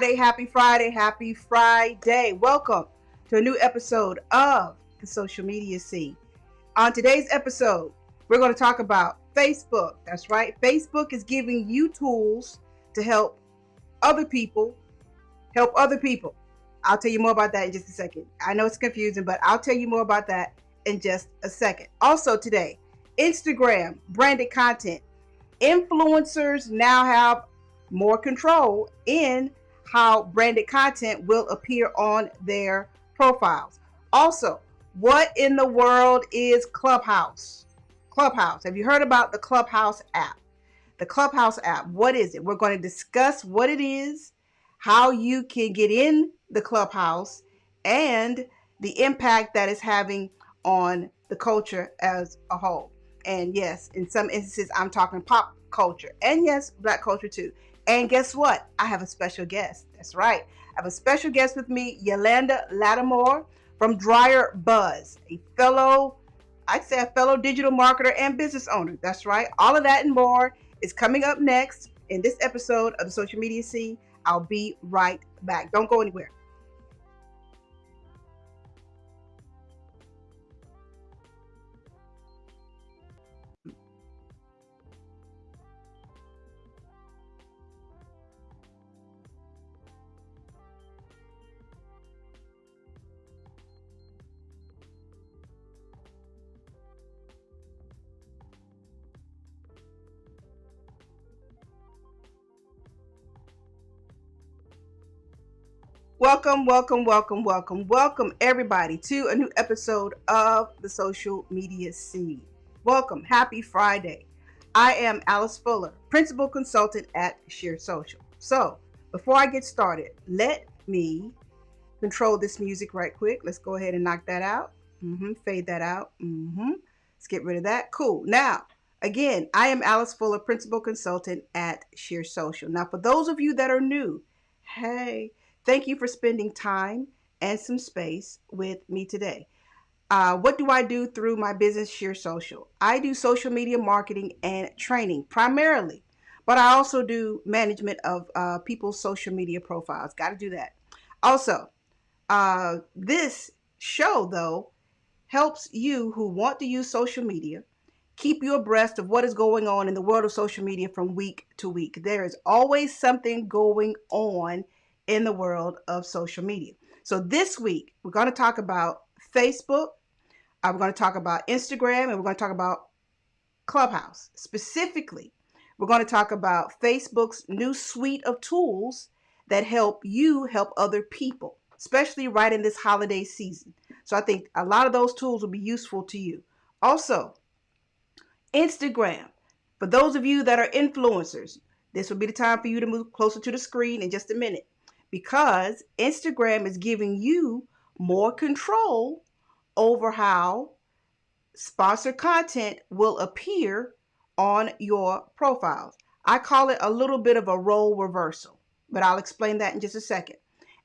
Happy Friday, happy Friday. Welcome to a new episode of the social media scene. On today's episode, we're going to talk about Facebook. That's right. Facebook is giving you tools to other people help other people. I'll tell you more about that in just a second. I know it's confusing, but I'll tell you more about that in just a second. Also today, Instagram branded content. Influencers now have more control in how branded content will appear on their profiles. Also, what in the world is Clubhouse? Clubhouse. Have you heard about the Clubhouse app? The Clubhouse app, what is it? We're going to discuss what it is, how you can get in the Clubhouse, and the impact that it's having on the culture as a whole. And yes, in some instances, I'm talking pop culture, and yes, Black culture too. And guess what? I have a special guest. That's right. I have a special guest with me, Yolanda Lattimore from Dryer Buzz, I'd say a fellow digital marketer and business owner. That's right. All of that and more is coming up next in this episode of the Social Media Scene. I'll be right back. Don't go anywhere. Welcome, everybody, to a new episode of the Social Media Scene. Welcome. Happy Friday. I am Alice Fuller, Principal Consultant at Sheer Social. So, before I get started, let me control this music right quick. Let's go ahead and knock that out. Fade that out. Let's get rid of that. Cool. Now, again, I am Alice Fuller, Principal Consultant at Sheer Social. Now, for those of you that are new, hey, thank you for spending time and some space with me today. What do I do through my business, Sheer Social? I do social media marketing and training primarily, but I also do management of people's social media profiles. Got to do that. Also, this show, though, helps you who want to use social media keep you abreast of what is going on in the world of social media from week to week. There is always something going on in the world of social media. So this week, we're going to talk about Facebook, we're going to talk about Instagram, and we're going to talk about Clubhouse. Specifically, we're going to talk about Facebook's new suite of tools that help you help other people, especially right in this holiday season. So I think a lot of those tools will be useful to you. Also, Instagram. For those of you that are influencers, this will be the time for you to move closer to the screen in just a minute, because Instagram is giving you more control over how sponsored content will appear on your profiles. I call it a little bit of a role reversal, but I'll explain that in just a second.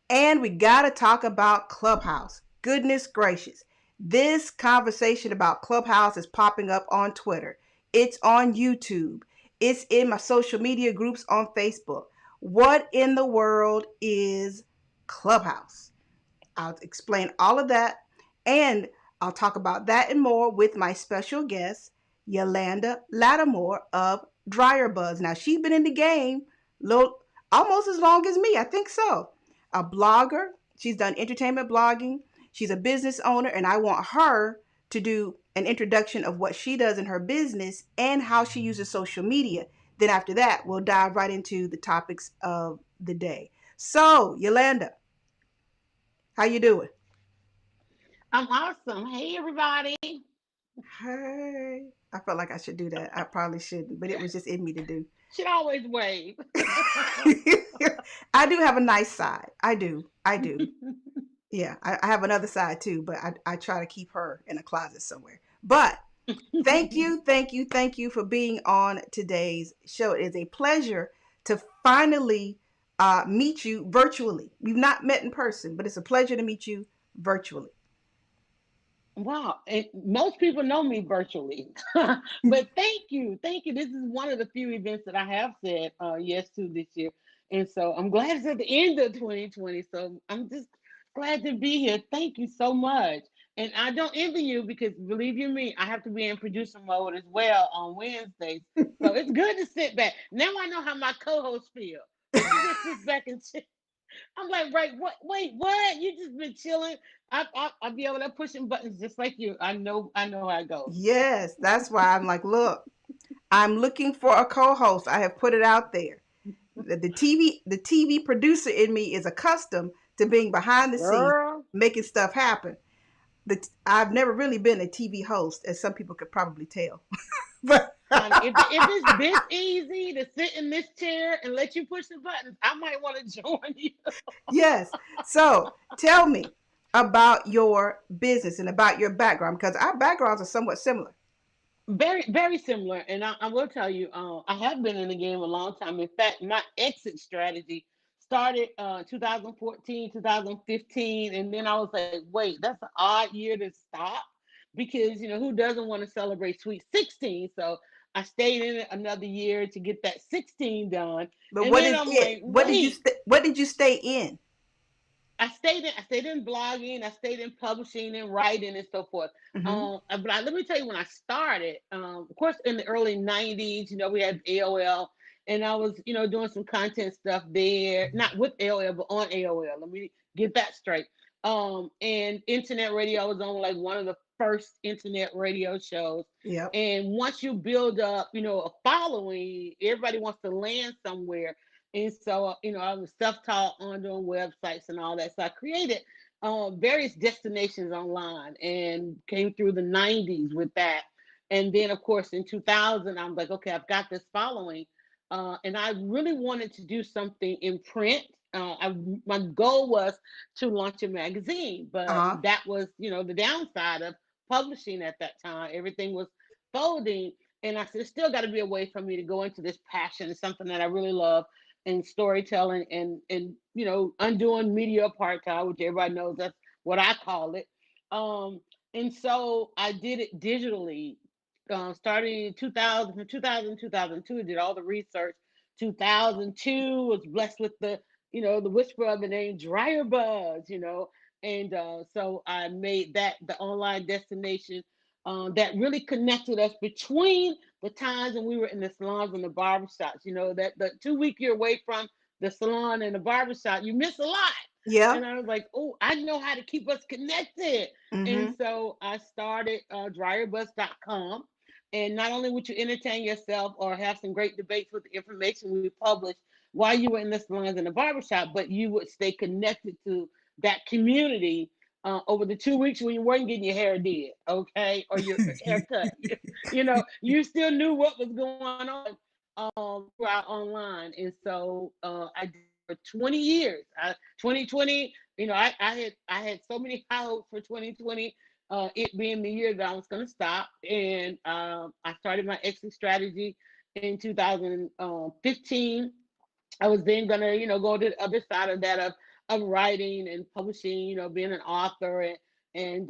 And we got to talk about Clubhouse. Goodness gracious. This conversation about Clubhouse is popping up on Twitter. It's on YouTube. It's in my social media groups on Facebook. What in the world is Clubhouse? I'll explain all of that, and I'll talk about that and more with my special guest, Yolanda Lattimore of Dryer Buzz. Now, she's been in the game almost as long as me. I think so. A blogger. She's done entertainment blogging. She's a business owner, and I want her to do an introduction of what she does in her business and how she uses social media. Then after that, we'll dive right into the topics of the day. So, Yolanda, how you doing? I'm awesome. Hey, everybody. Hey. I felt like I should do that. I probably shouldn't, but it was just in me to do. Should always wave. I do have a nice side. I do. I do. Yeah, I have another side too, but I try to keep her in a closet somewhere. But thank you for being on today's show. It is a pleasure to finally meet you virtually. We've not met in person, but it's a pleasure to meet you virtually. Wow. And most people know me virtually. But thank you. Thank you. This is one of the few events that I have said yes to this year. And so I'm glad it's at the end of 2020. So I'm just glad to be here. Thank you so much. And I don't envy you because believe you me, I have to be in producer mode as well on Wednesdays. So it's good to sit back. Now I know how my co-host feel. When she just sits back and I'm like, right, what? Wait, what? You just been chilling. I'll be able to pushing buttons just like you. I know how it goes. Yes, that's why I'm like, look, I'm looking for a co-host. I have put it out there. The TV producer in me is accustomed to being behind the scenes, Girl, making stuff happen. I've never really been a TV host, as some people could probably tell. But honey, if it's this easy to sit in this chair and let you push the buttons, I might want to join you. yes, so tell me about your business and about your background because our backgrounds are somewhat similar. Very, very similar. And I will tell you, I have been in the game a long time. In fact, my exit strategy started 2014, 2015. And then I was like, wait, that's an odd year to stop because, who doesn't want to celebrate Sweet 16? So I stayed in it another year to get that 16 done. But And what then is I'm it? like, wait, What did you stay in? I stayed in blogging, I stayed in publishing and writing and so forth. Hmm. Let me tell you when I started. Of course, in the early '90s, we had AOL, and I was, doing some content stuff there, not with AOL, but on AOL. Let me get that straight. And internet radio, I was on like one of the first internet radio shows. Yep. And once you build up, a following, everybody wants to land somewhere. And so, I was self-taught on doing websites and all that. So I created various destinations online and came through the 90s with that. And then, of course, in 2000, I'm like, okay, I've got this following. And I really wanted to do something in print. My goal was to launch a magazine, but Uh-huh. that was, the downside of publishing at that time. Everything was folding. And I said, there's still got to be a way for me to go into this passion. It's something that I really love and storytelling and undoing media apartheid, which everybody knows that's what I call it. Um, and so I did it digitally, starting in 2000, from 2000 2002. Did all the research. 2002 was blessed with the whisper of the name Dryer Buzz, and so I made that the online destination that really connected us between the times when we were in the salons and the barbershops. That the 2 week you're away from the salon and the barbershop, you miss a lot. Yeah. And I was like, oh, I know how to keep us connected. And Mm-hmm. so I started dryerbuzz.com. And not only would you entertain yourself or have some great debates with the information we published while you were in the salons and the barbershop, but you would stay connected to that community over the 2 weeks when you weren't getting your hair did, okay, or your haircut. You still knew what was going on throughout online, and so I did it for 20 years. 2020, I had so many high hopes for 2020. It being the year that I was going to stop, and I started my exit strategy in 2015. I was then gonna, go to the other side of that of writing and publishing, being an author and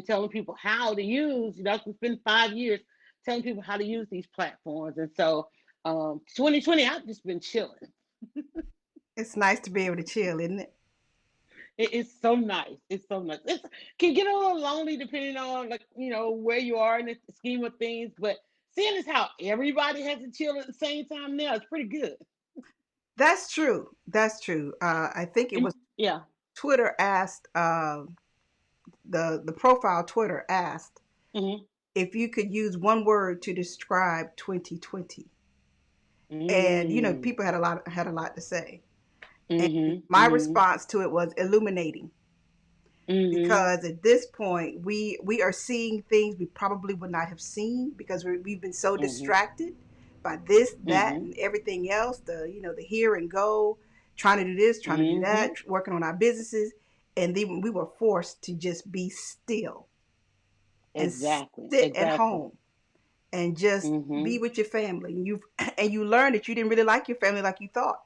telling people how to use. I can spend 5 years telling people how to use these platforms. And so, 2020, I've just been chilling. It's nice to be able to chill, isn't it? It is so nice. It's so nice. It can get a little lonely depending on like where you are in the scheme of things, but seeing as how everybody has to chill at the same time now, it's pretty good. That's true. That's true. I think it was Yeah. Twitter asked the profile Twitter asked Hmm. if you could use one word to describe 2020, and Mm. people had a lot to say, and Mhm. my Mhm. response to it was illuminating Mhm. because at this point we are seeing things we probably would not have seen because we've been so Mhm. distracted by this, that, Mhm. and everything else, the here and go, trying to do this, trying to do that, Mhm. working on our businesses, and then we were forced to just be still and Exactly. sit at Exactly. home and just be Mhm. with your family, and you learn that you didn't really like your family like you thought.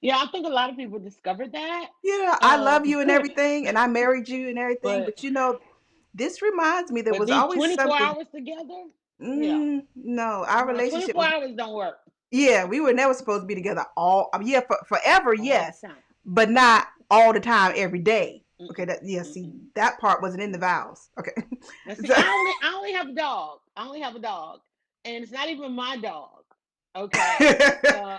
Yeah, I think a lot of people discovered that. Yeah, I love Um, you and everything, and I married you and everything, but but this reminds me there but was these always 24 something. hours together, yeah. Mm, No, our relationship 24 was, hours don't work yeah, we were never supposed to be together all, I mean, yeah, forever, all yes, the time. but not all the time, every day. Okay, Mm-mm, that, yeah, see, mm-mm. that part wasn't in the vows. Okay. Now, see, So, I only have a dog. I only have a dog, and it's not even my dog. Okay, uh,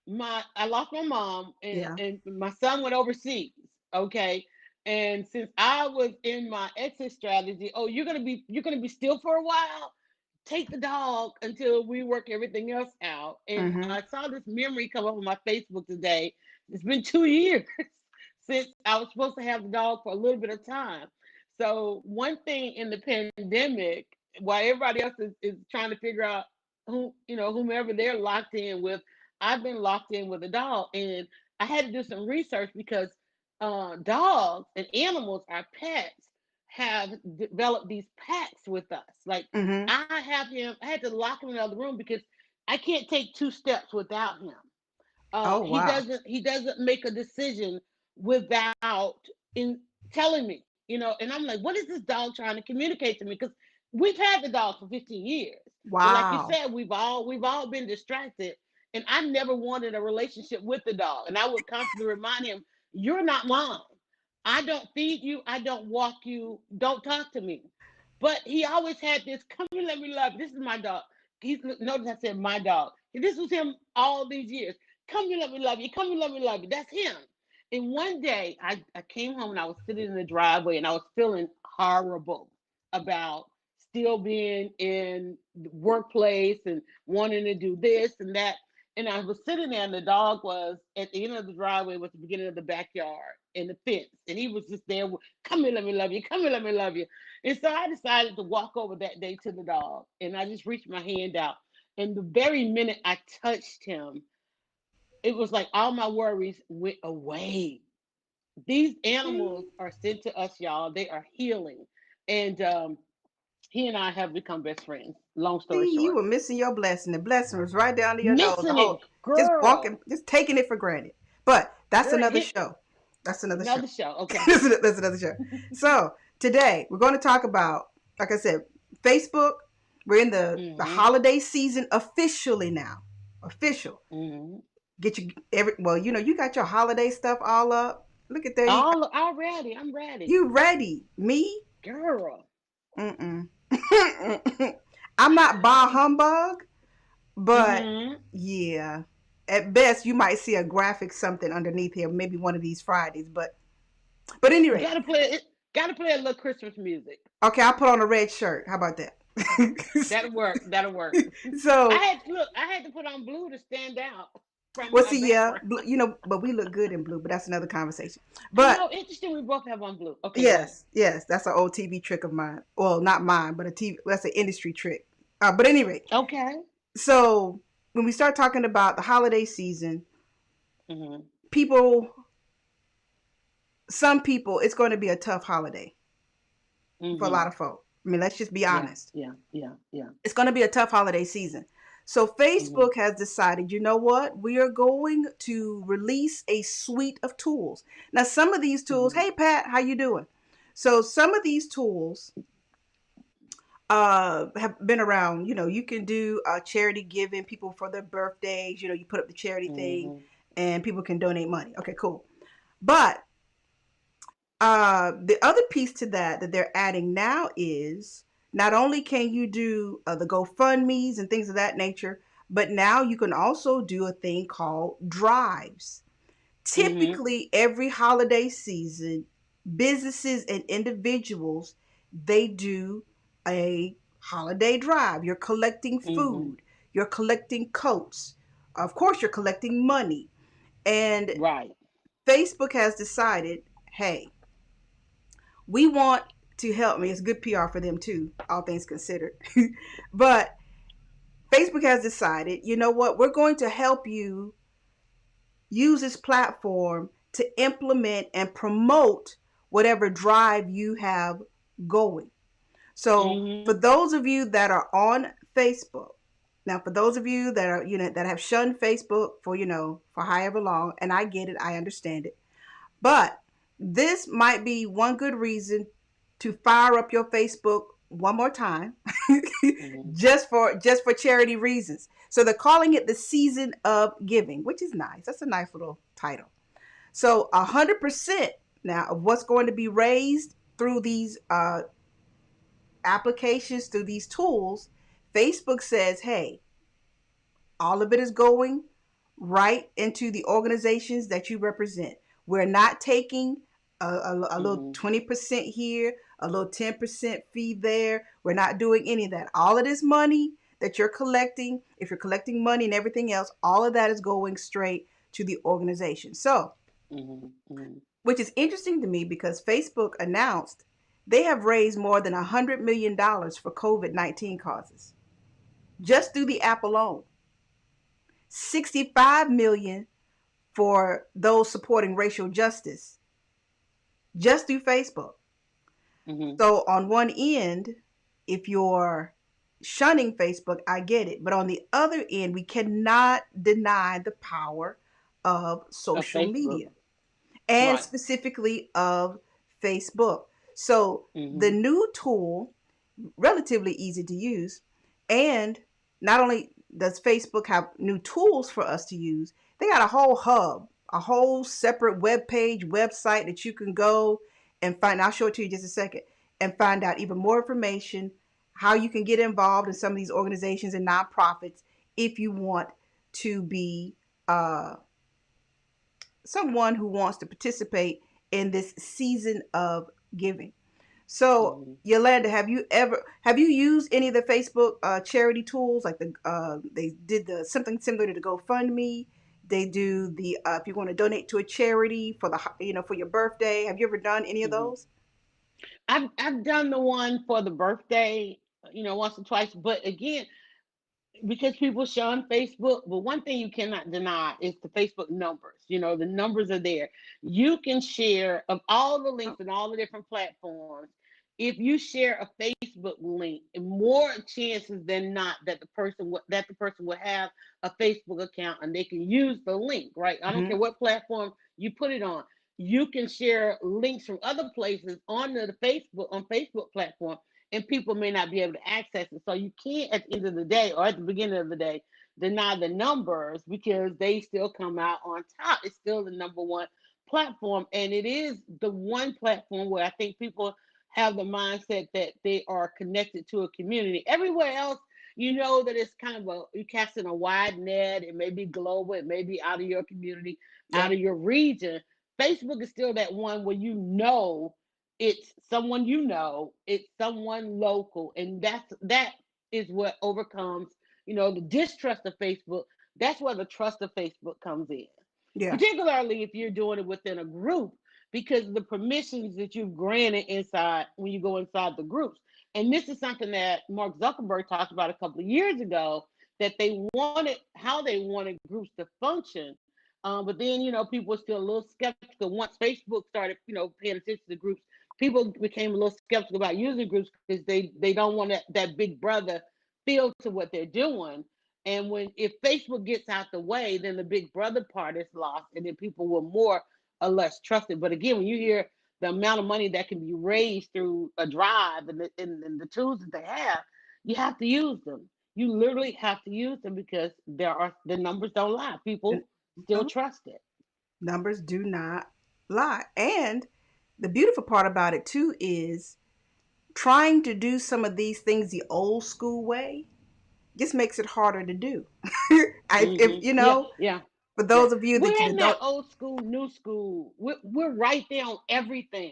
my I lost my mom, yeah. and my son went overseas. Okay, and since I was in my exit strategy, oh, you're gonna be still for a while. Take the dog until we work everything else out. And Mm-hmm. I saw this memory come up on my Facebook today. It's been 2 years since I was supposed to have the dog for a little bit of time. So one thing in the pandemic, while everybody else is trying to figure out whomever they're locked in with, I've been locked in with a dog. And I had to do some research because dogs and animals, our pets, have developed these pacts with us. Like Mm-hmm. I had to lock him in another room because I can't take two steps without him. Oh, wow. He doesn't make a decision without in telling me, and I'm like, what is this dog trying to communicate to me? Because we've had the dog for 15 years, but like you Wow. said, we've all been distracted, and I never wanted a relationship with the dog, and I would constantly remind him, you're not mine. I don't feed you, I don't walk you, don't talk to me. But he always had this, come here, let me love you. This is my dog. Notice I said my dog. This was him all these years. Come here, let me love you. Come here, let me love you. That's him. And one day I came home and I was sitting in the driveway and I was feeling horrible about still being in the workplace and wanting to do this and that. And I was sitting there and the dog was at the end of the driveway, was the beginning of the backyard and the fence. And he was just there, come here, let me love you. Come here, let me love you. And so I decided to walk over that day to the dog. And I just reached my hand out. And the very minute I touched him, it was like all my worries went away. These animals are sent to us, y'all. They are healing. And he and I have become best friends. Long story See, you short. were missing your blessing. The blessing was right down to your nose. The Missing it, whole, just walking, girl. just taking it for granted. But that's Girl, another hit show. That's another show. another show. Okay. That's another show. So today we're going to talk about, like I said, Facebook. We're in the Mm-hmm. holiday season officially now. Official. Mm-hmm. Get you every, well, you got your holiday stuff all up. Look at there. All already. I'm ready. You ready? Me? Girl. Mm-mm. I'm not bah humbug. But Mm-hmm. yeah, at best you might see a graphic something underneath here, maybe one of these Fridays. But anyway, Gotta play it. Gotta play a little Christmas music. okay, I'll put on a red shirt. How about that? That'll work. That'll work. I So, had look. I had to put on blue to stand out from well, my see, yeah, background. but we look good in blue. But that's another conversation. I But know. Interesting. We both have on blue. Okay, go ahead. yes, that's an old TV trick of mine. Well, not mine, but a TV. That's an industry trick. But anyway, Okay. so when we start talking about the holiday season, Mm-hmm. people, some people, it's going to be a tough holiday for a Mm-hmm. lot of folk. I mean, let's just be Yeah. honest. Yeah. Yeah. Yeah. It's going to be a tough holiday season. So Mm-hmm. Facebook has decided, you know what? We are going to release a suite of tools. Now, some of these tools, Mm-hmm. hey Pat, how you doing? So some of these tools have been around. You can do charity giving, people for their birthdays. You put up the charity thing, Mm-hmm. and people can donate money. Okay, cool. But the other piece to that they're adding now is not only can you do the GoFundMe's and things of that nature, but now you can also do a thing called drives. Mm-hmm. Typically, every holiday season, businesses and individuals, they do a holiday drive. You're collecting Mm-hmm. food, you're collecting coats, of course, you're collecting money. And Right. Facebook has decided, hey, we want to help me. It's good PR for them too, all things considered. But Facebook has decided, you know what? We're going to help you use this platform to implement and promote whatever drive you have going. So, for Mm-hmm. those of you that are on Facebook, now for those of you that are, that have shunned Facebook for, for however long, and I get it, I understand it. But this might be one good reason to fire up your Facebook one more time, Mm-hmm. just for charity reasons. So they're calling it the season of giving, which is nice. That's a nice little title. So 100% now of what's going to be raised through these applications, through these tools, Facebook says, hey, all of it is going right into the organizations that you represent. We're not taking a little Mm-hmm. 20% here, a little 10% fee there. We're not doing any of that. All of this money that you're collecting, if you're collecting money and everything else, all of that is going straight to the organization. So, Mm-hmm. Mm-hmm. which is interesting to me because Facebook announced they have raised more than $100 million for COVID-19 causes just through the app alone. 65 million for those supporting racial justice just through Facebook. Mm-hmm. So on one end, if you're shunning Facebook, I get it. But on the other end, we cannot deny the power of Of social Facebook. media and Right. specifically of Facebook. So the Mm-hmm. new tool, relatively easy to use, and not only does Facebook have new tools for us to use, they got a whole hub, a whole separate web page, website that you can go and find. I'll show it to you in just a second and find out even more information, how you can get involved in some of these organizations and nonprofits if you want to be uh, someone who wants to participate in this season of giving. So, Mm-hmm. Yolanda, have you used any of the Facebook charity tools like they did the something similar to the GoFundMe? They do the if you want to donate to a charity for the for your birthday. Have you ever done any of Mm-hmm. those? I've done the one for the birthday, once or twice. But again, because people shun Facebook, but one thing you cannot deny is the Facebook numbers. The numbers are there. You can share of all the links Oh, and all the different platforms. If you share a Facebook link, more chances than not that the person will have a Facebook account and they can use the link. Right? I don't care mm-hmm, what platform you put it on. You can share links from other places on Facebook platform, and people may not be able to access it. So you can't, at the end of the day or at the beginning of the day, deny the numbers because they still come out on top. It's still the number one platform, and it is the one platform where I think people have the mindset that they are connected to a community. Everywhere else, you know that it's kind of you casting a wide net. It may be global, it may be out of your community, out yep, of your region. Facebook is still that one where it's someone it's someone local, and that is what overcomes the distrust of Facebook. That's where the trust of Facebook comes in, yeah, particularly if you're doing it within a group, because of the permissions that you've granted inside when you go inside the groups. And this is something that Mark Zuckerberg talked about a couple of years ago, that they wanted groups to function. But then, people were still a little skeptical once Facebook started, paying attention to groups. People became a little skeptical about using groups because they don't want that big brother feel to what they're doing. And if Facebook gets out the way, then the big brother part is lost, and then people will more or less trust it. But again, when you hear the amount of money that can be raised through a drive and the tools that they have, you have to use them. You literally have to use them because the numbers don't lie. the People still uh, trust it. numbers do not lie. And the beautiful part about it too is trying to do some of these things the old school way just makes it harder to do. If Yeah, yeah, for yeah. those of you that We're you in that don't, old school, new school. We're right there on everything.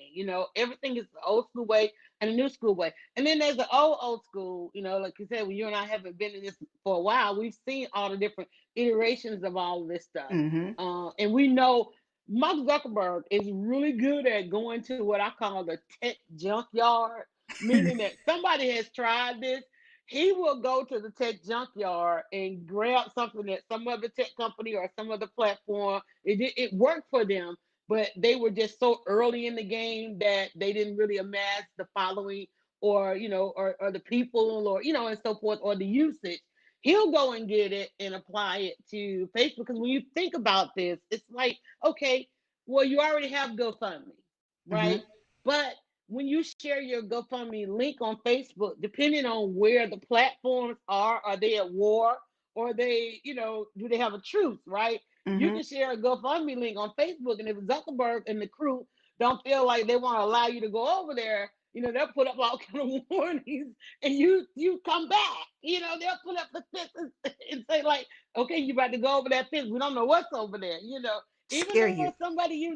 Everything is the old school way and the new school way. And then there's the old school. Like you said, when you and I haven't been in this for a while, we've seen all the different iterations of all of this stuff. mm-hmm, And we know Mark Zuckerberg is really good at going to what I call the tech junkyard, meaning that somebody has tried this. He will go to the tech junkyard and grab something that some other tech company or some other platform, it worked for them, but they were just so early in the game that they didn't really amass the following, or the people, or and so forth, or the usage. He'll go and get it and apply it to Facebook. Because when you think about this, it's like, okay, well, you already have GoFundMe, mm-hmm, right? But when you share your GoFundMe link on Facebook, depending on where the platforms are they at war or they, do they have a truce, right? You Mm-hmm. can share a GoFundMe link on Facebook, and if Zuckerberg and the crew don't feel like they want to allow you to go over there, they'll put up all kind of warnings, and you come back. They'll put up the fence and say like, okay, you about to go over that fence. We don't know what's over there. Even Scare though you. it's somebody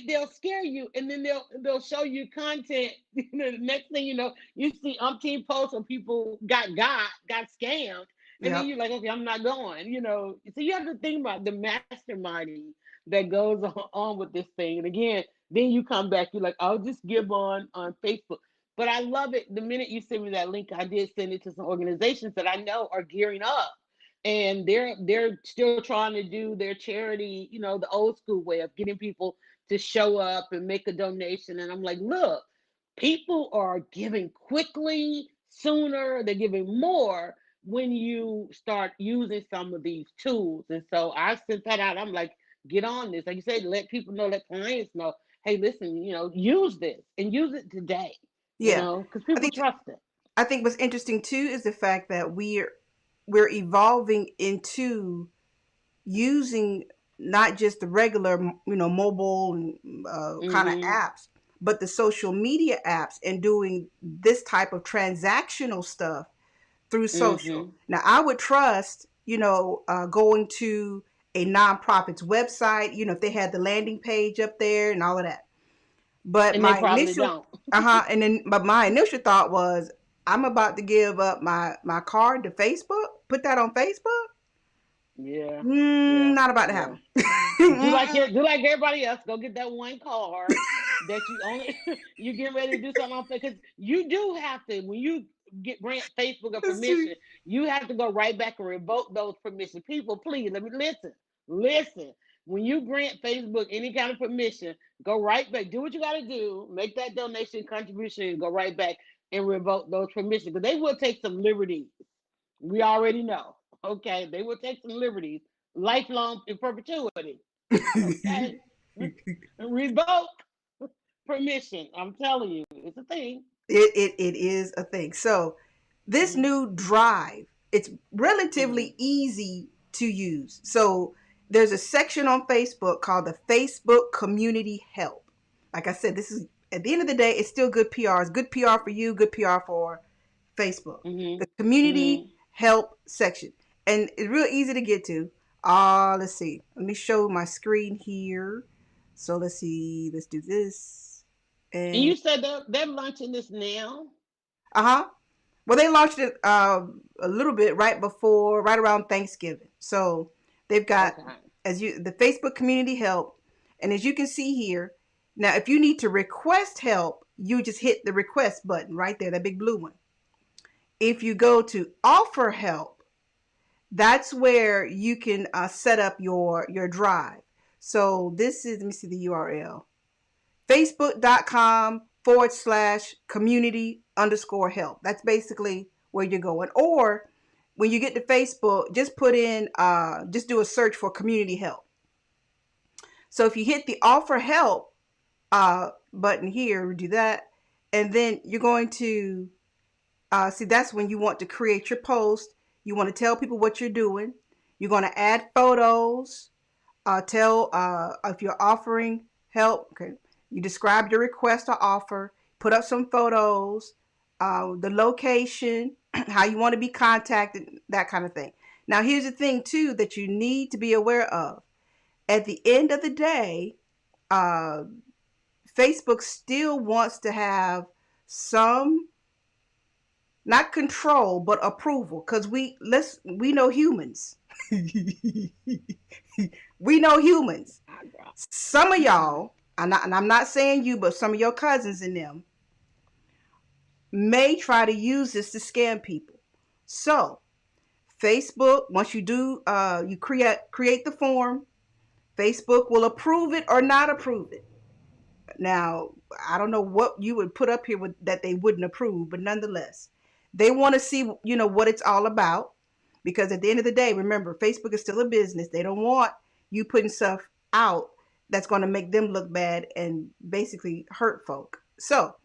they'll scare you, and then they'll show you content. The next thing you know, you see umpteen posts of people got scammed, and then Yep. you're like, okay, I'm not going. So you have to think about the masterminding that goes on with this thing. And again, then you come back, you're like, I'll just give on Facebook. But I love it. The minute you send me that link, I did send it to some organizations that I know are gearing up, and they're still trying to do their charity, the old school way of getting people to show up and make a donation. And I'm like, look, people are giving quickly, sooner, they're giving more when you start using some of these tools. And so I sent that out. I'm like, get on this. Like you said, let people know, let clients know, hey, listen, use this and use it today, Yeah. because I people think trust it. I think what's interesting too is the fact that we're evolving into using not just the regular, mobile kind of Mm-hmm. apps, but the social media apps, and doing this type of transactional stuff through social. Mm-hmm. Now, I would trust, going to a nonprofit's website, if they had the landing page up there and all of that. But And they my probably initial, don't. but my initial thought was, I'm about to give up my card to Facebook. Put that on Facebook. Yeah. Yeah. Not about to Yeah. happen. Do like everybody else. Go get that one card that you only you get ready to do something on, because you do have to, when you get grant Facebook a That's true. permission, you have to go right back and revoke those permissions. People, please let me listen. When you grant Facebook any kind of permission, go right back. Do what you got to do. Make that donation contribution and go right back and revoke those permissions, because they will take some liberties. We already know. Okay, they will take some liberties, lifelong in perpetuity. Okay, revoke permission. I'm telling you, it's a thing. it is a thing. So this Mm-hmm. new drive, it's Mm-hmm. relatively easy to use. So there's a section on Facebook called the Facebook Community Help. Like I said, this is, at the end of the day, it's still good PR. It's good PR for you, good PR for Facebook. The Mm-hmm. Community Mm-hmm. Help section. And it's real easy to get to. Let's see. Let me show my screen here. So let's see. Let's do this. And And you said they're launching this now. uh-huh. Well, they launched it a little bit right around Thanksgiving. So they've got, Okay. the Facebook Community Help, and as you can see here, now if you need to request help, you just hit the request button right there, that big blue one. If you go to offer help, that's where you can set up your drive. So this is, let me see the URL, facebook.com/community_help. That's basically where you're going. Or when you get to Facebook, just put in, just do a search for community help. So if you hit the offer help button here, do that, and then you're going to see, that's when you want to create your post. You want to tell people what you're doing. You're going to add photos, tell if you're offering help. Okay, you describe your request or offer, put up some photos, the location, how you want to be contacted, that kind of thing. Now, here's the thing too that you need to be aware of. At the end of the day, uh, Facebook still wants to have some, not control, but approval, because we know humans. We know humans. Some of y'all, and I'm not saying you, but some of your cousins and them may try to use this to scam people. So Facebook, once you do, you create the form. Facebook will approve it or not approve it. Now, I don't know what you would put up here that they wouldn't approve, but nonetheless, they want to see, what it's all about. Because at the end of the day, remember, Facebook is still a business. They don't want you putting stuff out that's going to make them look bad and basically hurt folk. So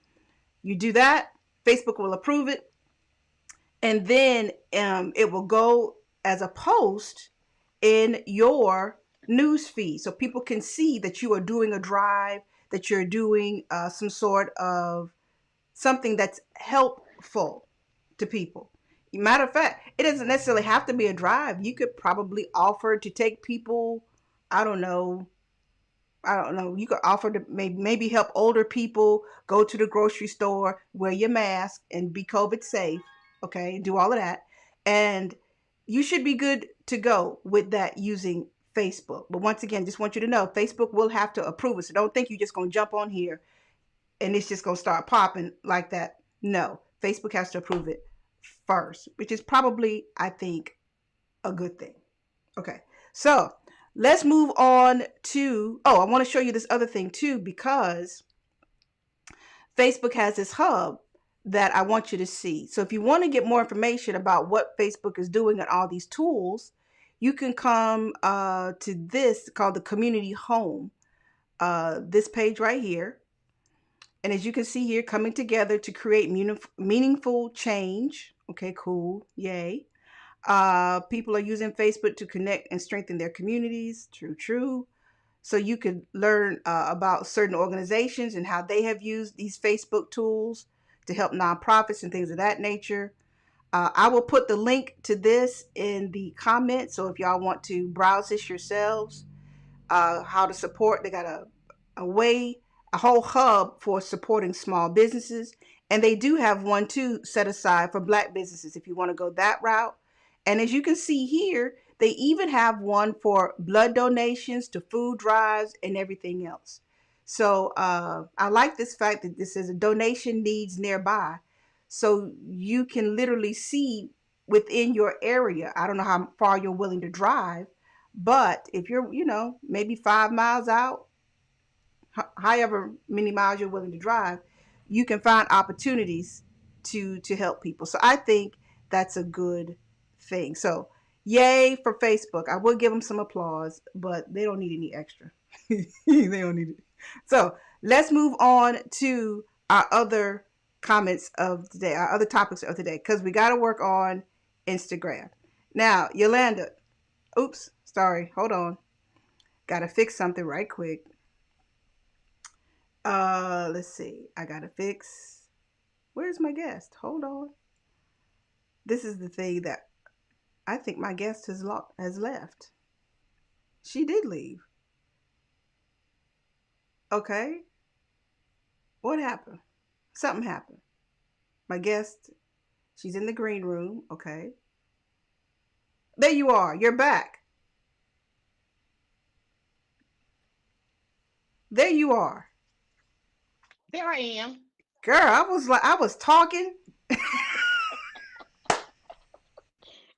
you do that, Facebook will approve it, and then it will go as a post in your news feed, so people can see that you are doing a drive, that you're doing some sort of something that's helpful to people. Matter of fact, it doesn't necessarily have to be a drive. You could probably offer to take people, I don't know, you could offer to maybe help older people go to the grocery store, wear your mask, and be COVID safe. Okay, do all of that, and you should be good to go with that using Facebook. But once again, just want you to know, Facebook will have to approve it. So don't think you're just gonna jump on here and it's just gonna start popping like that. No, Facebook has to approve it first, which is probably, I think, a good thing. Okay, so let's move on to. Oh, I want to show you this other thing too, because Facebook has this hub that I want you to see. So if you want to get more information about what Facebook is doing and all these tools, you can come to this called the Community Home. This page right here. And as you can see here, coming together to create meaningful change. Okay, cool. Yay. People are using Facebook to connect and strengthen their communities. True, true. So you could learn about certain organizations and how they have used these Facebook tools to help nonprofits and things of that nature. I will put the link to this in the comments. So if y'all want to browse this yourselves, how to support, they got a way, a whole hub for supporting small businesses. And they do have one too set aside for Black businesses if you want to go that route. And as you can see here, they even have one for blood donations to food drives and everything else. So I like this fact that this is a donation needs nearby. So you can literally see within your area. I don't know how far you're willing to drive, but if you're, maybe 5 miles out, however many miles you're willing to drive, you can find opportunities to help people. So I think that's a good thing. So yay for Facebook. I will give them some applause, but they don't need any extra. They don't need it. So let's move on to our other comments of today, our other topics of today, because we got to work on Instagram. Now, Yolanda, oops, sorry, hold on. Got to fix something right quick. Let's see. I gotta fix. Where's my guest? Hold on. This is the thing that I think my guest has left. She did leave. Okay. What happened? Something happened. My guest, she's in the green room. Okay. There you are. You're back. There you are. There I am. Girl, I was talking.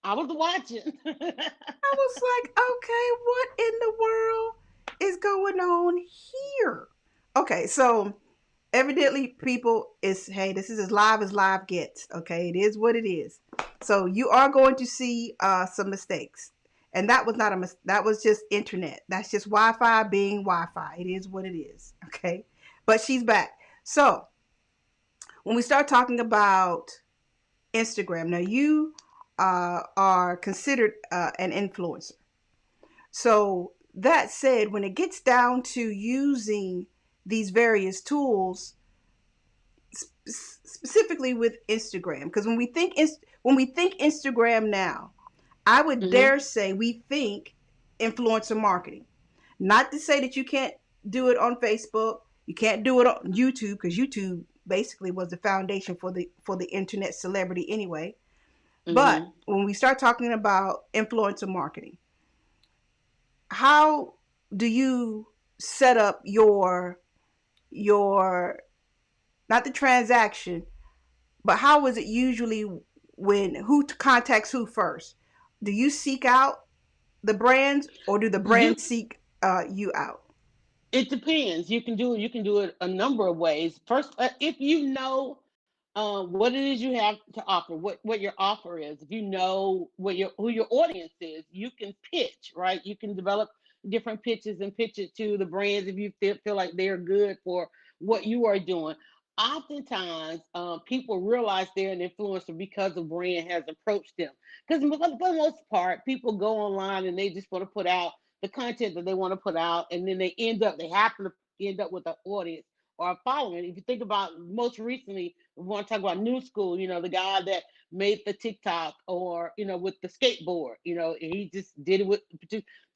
I was watching. I was like, okay, what in the world is going on here? Okay, so evidently people is, hey, this is as live gets. Okay, it is what it is. So you are going to see some mistakes, and that was not that was just internet. That's just Wi-Fi being Wi-Fi. It is what it is. Okay, but she's back. So when we start talking about Instagram, now you are considered an influencer. So that said, when it gets down to using these various tools, specifically with Instagram, because when we think Instagram now, I would Hmm. dare say we think influencer marketing. Not to say that you can't do it on Facebook, you can't do it on YouTube, because YouTube basically was the foundation for the internet celebrity anyway. But Hmm. when we start talking about influencer marketing, how do you set up your not the transaction, but how is it usually when who contacts who first? Do you seek out the brands or do the You. brands seek you out? It depends. You can do it. You can do it a number of ways. First, if you know what it is you have to offer, what your offer is. If you know what your who your audience is, you can pitch, right? You can develop different pitches and pitch it to the brands if you feel like they're good for what you are doing. oftentimes people realize they're an influencer because a brand has approached them. Because for the most part, people go online and they just want to put out the content that they want to put out, and then they happen to end up with an audience or a following. If you think about most recently, we want to talk about New School. The guy that made the TikTok, or with the skateboard. He just did it with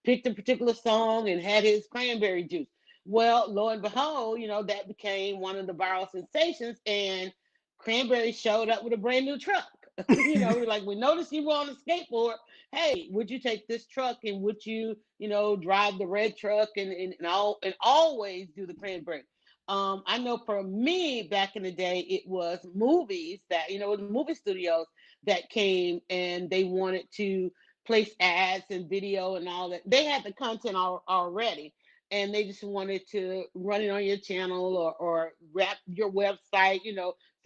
picked a particular song and had his cranberry juice. Well, lo and behold, that became one of the viral sensations, and Cranberry showed up with a brand new truck. We're like, we noticed you were on a skateboard. Hey, would you take this truck, and would you, drive the red truck, and always do the Cranberry? I know for me back in the day, it was movies that, the movie studios that came and they wanted to place ads and video and all that. They had the content already, and they just wanted to run it on your channel, or wrap your website,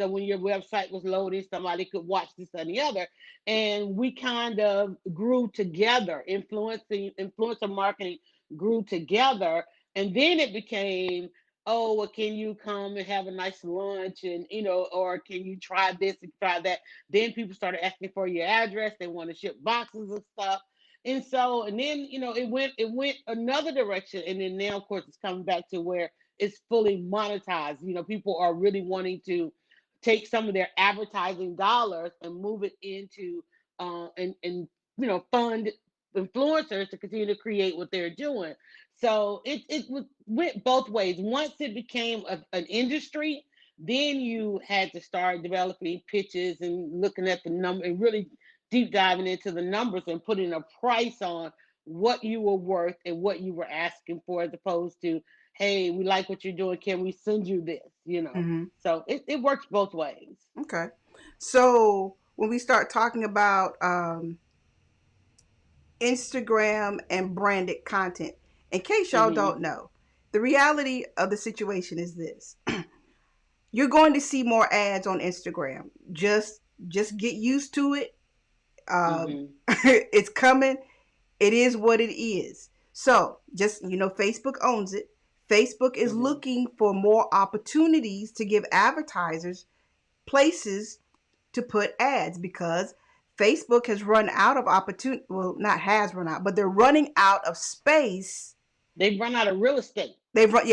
so when your website was loading, somebody could watch this and the other. And we kind of grew together. Influencer marketing grew together. And then it became, oh, well, can you come and have a nice lunch, and or can you try this and try that? Then people started asking for your address. They want to ship boxes of stuff. And then, it went another direction. And then now, of course, it's coming back to where it's fully monetized. People are really wanting to take some of their advertising dollars and move it into and fund influencers to continue to create what they're doing. So went both ways. Once it became an industry, then you had to start developing pitches and looking at the number, and really deep diving into the numbers and putting a price on what you were worth and what you were asking for, as opposed to, hey, we like what you're doing, can we send you this? Mm-hmm. So it works both ways. Okay. So when we start talking about Instagram and branded content, in case y'all Hmm. don't know, the reality of the situation is this: you're going to see more ads on Instagram. Just get used to it. Hmm. It's coming. It is what it is. So just, Facebook owns it. Facebook is Hmm. looking for more opportunities to give advertisers places to put ads, because Facebook has run out of opportunity. Well, not has run out, but they're running out of space. They've run out of real estate. They run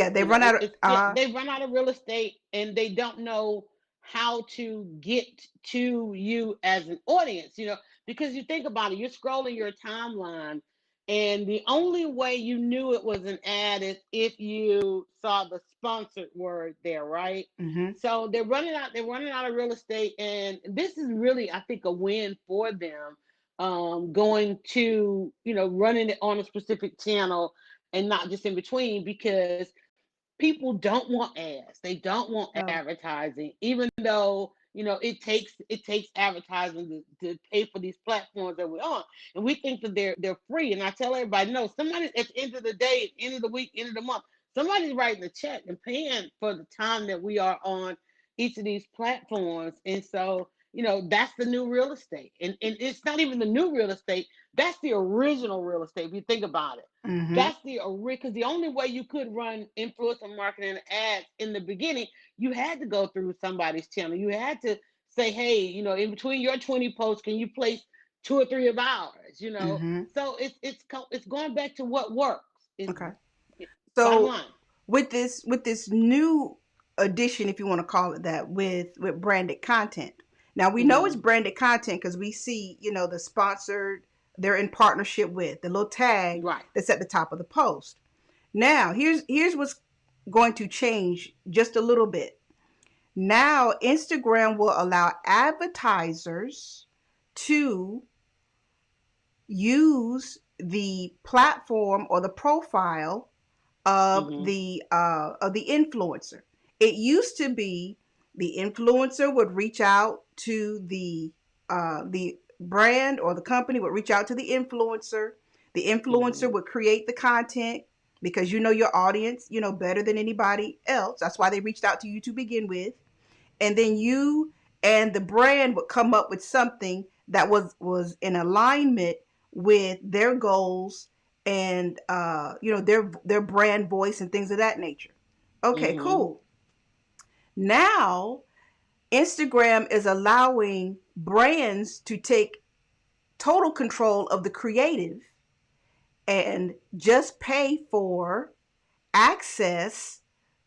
out of Yeah, they run out of real estate, and they don't know how to get to you as an audience. Because you think about it, you're scrolling your timeline, and the only way you knew it was an ad is if you saw the sponsored word there, right? mm-hmm, So they're running out of real estate, and this is really, I think, a win for them. Going to, running it on a specific channel and not just in between, because people don't want ads. They don't want no, advertising, even though it takes advertising to pay for these platforms that we're on, and we think that they're free. And I tell everybody, no, somebody at the end of the day, end of the week, end of the month, somebody's writing a check and paying for the time that we are on each of these platforms. And so, that's the new real estate, and it's not even the new real estate. That's the original real estate. If you think about it, mm-hmm, that's because the only way you could run influencer marketing ads in the beginning, you had to go through somebody's channel. You had to say, hey, in between your 20 posts, can you place two or three of ours? mm-hmm. So it's going back to what works. Is Okay. bottom So line. with this new addition, if you want to call it that, with branded content. Now we know it's Hmm. branded content because we see, the sponsored they're in partnership with the little tag Right. that's at the top of the post. Now here's what's going to change just a little bit. Now Instagram will allow advertisers to use the platform or the profile Hmm. of the influencer. It used to be the influencer would reach out to the brand, or the company would reach out to the influencer. The influencer Hmm. would create the content, because you know your audience, better than anybody else. That's why they reached out to you to begin with. And then you and the brand would come up with something that was in alignment with their goals, and their brand voice and things of that nature. Okay, Hmm. cool. Now, Instagram is allowing brands to take total control of the creative and just pay for access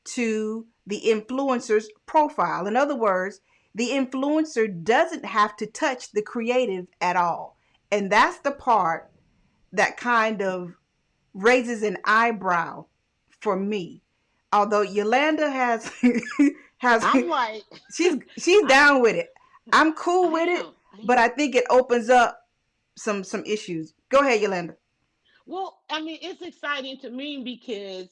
to the influencer's profile. In other words, the influencer doesn't have to touch the creative at all. And that's the part that kind of raises an eyebrow for me. Although Yolanda has has I'm like, she's I, down with it. I'm cool I with it, am. I but am. I think it opens up some issues. Go ahead, Yolanda. Well, I mean, it's exciting to me because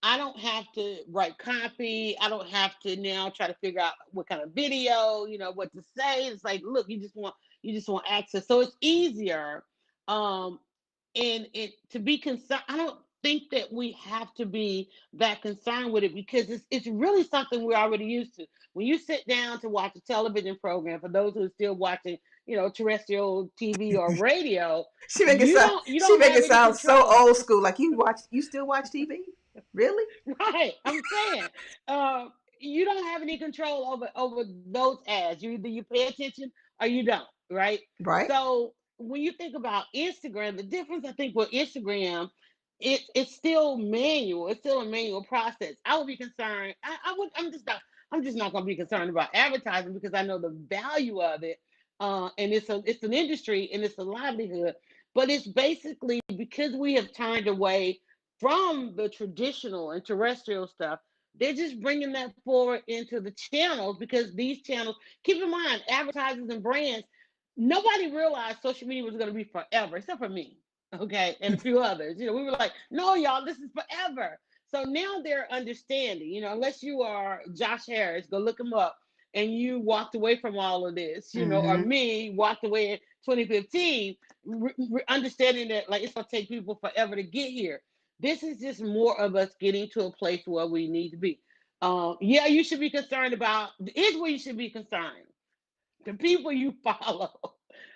I don't have to write copy. I don't have to now try to figure out what kind of video, what to say. It's like, look, you just want access. So it's easier. Um, and it to be concerned, I don't think that we have to be that concerned with it because it's really something we're already used to. When you sit down to watch a television program, for those who are still watching, terrestrial TV or radio, She make it you sound don't you she don't make have it any sound so control. old school. Like you still watch TV? Really? Right, I'm saying, uh, you don't have any control over those ads. You pay attention or you don't, right? Right? So when you think about Instagram, the difference I think with Instagram, it's still manual. It's still a manual process. I would be concerned. I would. I'm just not going to be concerned about advertising because I know the value of it. And it's an industry and it's a livelihood. But it's basically because we have turned away from the traditional and terrestrial stuff. They're just bringing that forward into the channels because these channels, keep in mind, advertisers and brands, nobody realized social media was going to be forever, except for me, okay, and a few others. We were like, no, y'all, this is forever. So now they're understanding, unless you are Josh Harris, go look him up, and you walked away from all of this, or Mm-hmm. me walked away in 2015, understanding that like it's going to take people forever to get here. This is just more of us getting to a place where we need to be. Yeah, you should be concerned about. Here's where you should be concerned: the people you follow.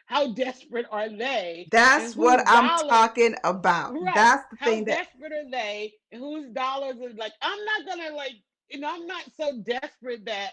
How desperate are they, and That's what whose I'm dollars? talking about. Right? That's the How thing that desperate are they, and whose dollars are like? I'm not gonna like. I'm not so desperate that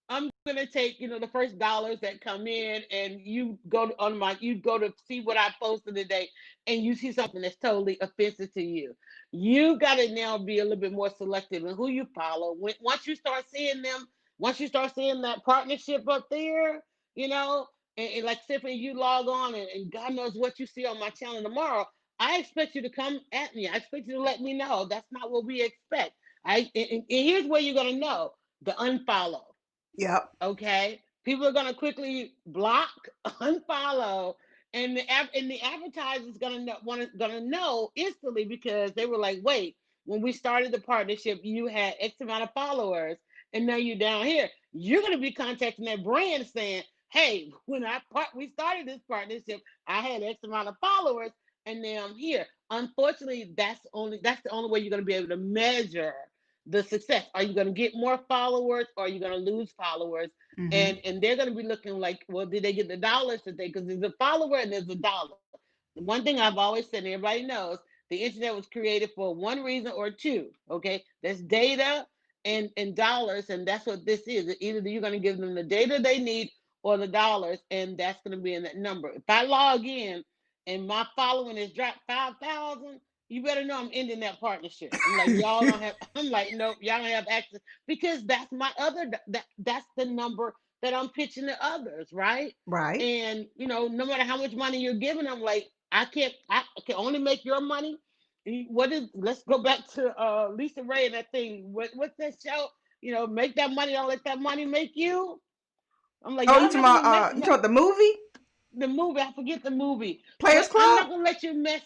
I'm gonna take the first dollars that come in, and you go to see what I posted today, and you see something that's totally offensive to you. You got to now be a little bit more selective in who you follow. Once you start seeing them, once you start seeing that partnership up there, you know, and like simply you log on and God knows what you see on my channel tomorrow. I expect you to come at me. I expect you to let me know. That's not what we expect. And here's where you're gonna know: the unfollow. yep. Okay, people are going to quickly block, unfollow, and the advertisers gonna know instantly because they were like, wait, when we started the partnership, you had X amount of followers, and now you're down here. You're going to be contacting that brand saying, hey, when we started this partnership, I had X amount of followers, and now I'm here. Unfortunately, that's the only way you're going to be able to measure the success. Are you going to get more followers, or are you going to lose followers? Mm-hmm. And they're going to be looking like, well, did they get the dollars today? Because there's a follower and there's a dollar. The one thing I've always said, and everybody knows, the internet was created for one reason or two. Okay, that's data and dollars, and that's what this is. Either you're going to give them the data they need or the dollars, and that's going to be in that number. If I log in and my following is dropped 5,000, you better know I'm ending that partnership. I'm like, y'all don't have. I'm like, nope, y'all don't have access because that's my other. That's the number that I'm pitching to others, right? Right. And no matter how much money you're giving, I'm like, I can't. I can only make your money. What is? Let's go back to Lisa Ray and that thing. What's that show? Make that money. Don't let that money make you. I'm like, Oh, y'all not gonna mess you talking about the movie the movie. I forget the movie, Players but I'm Club? not gonna let you mess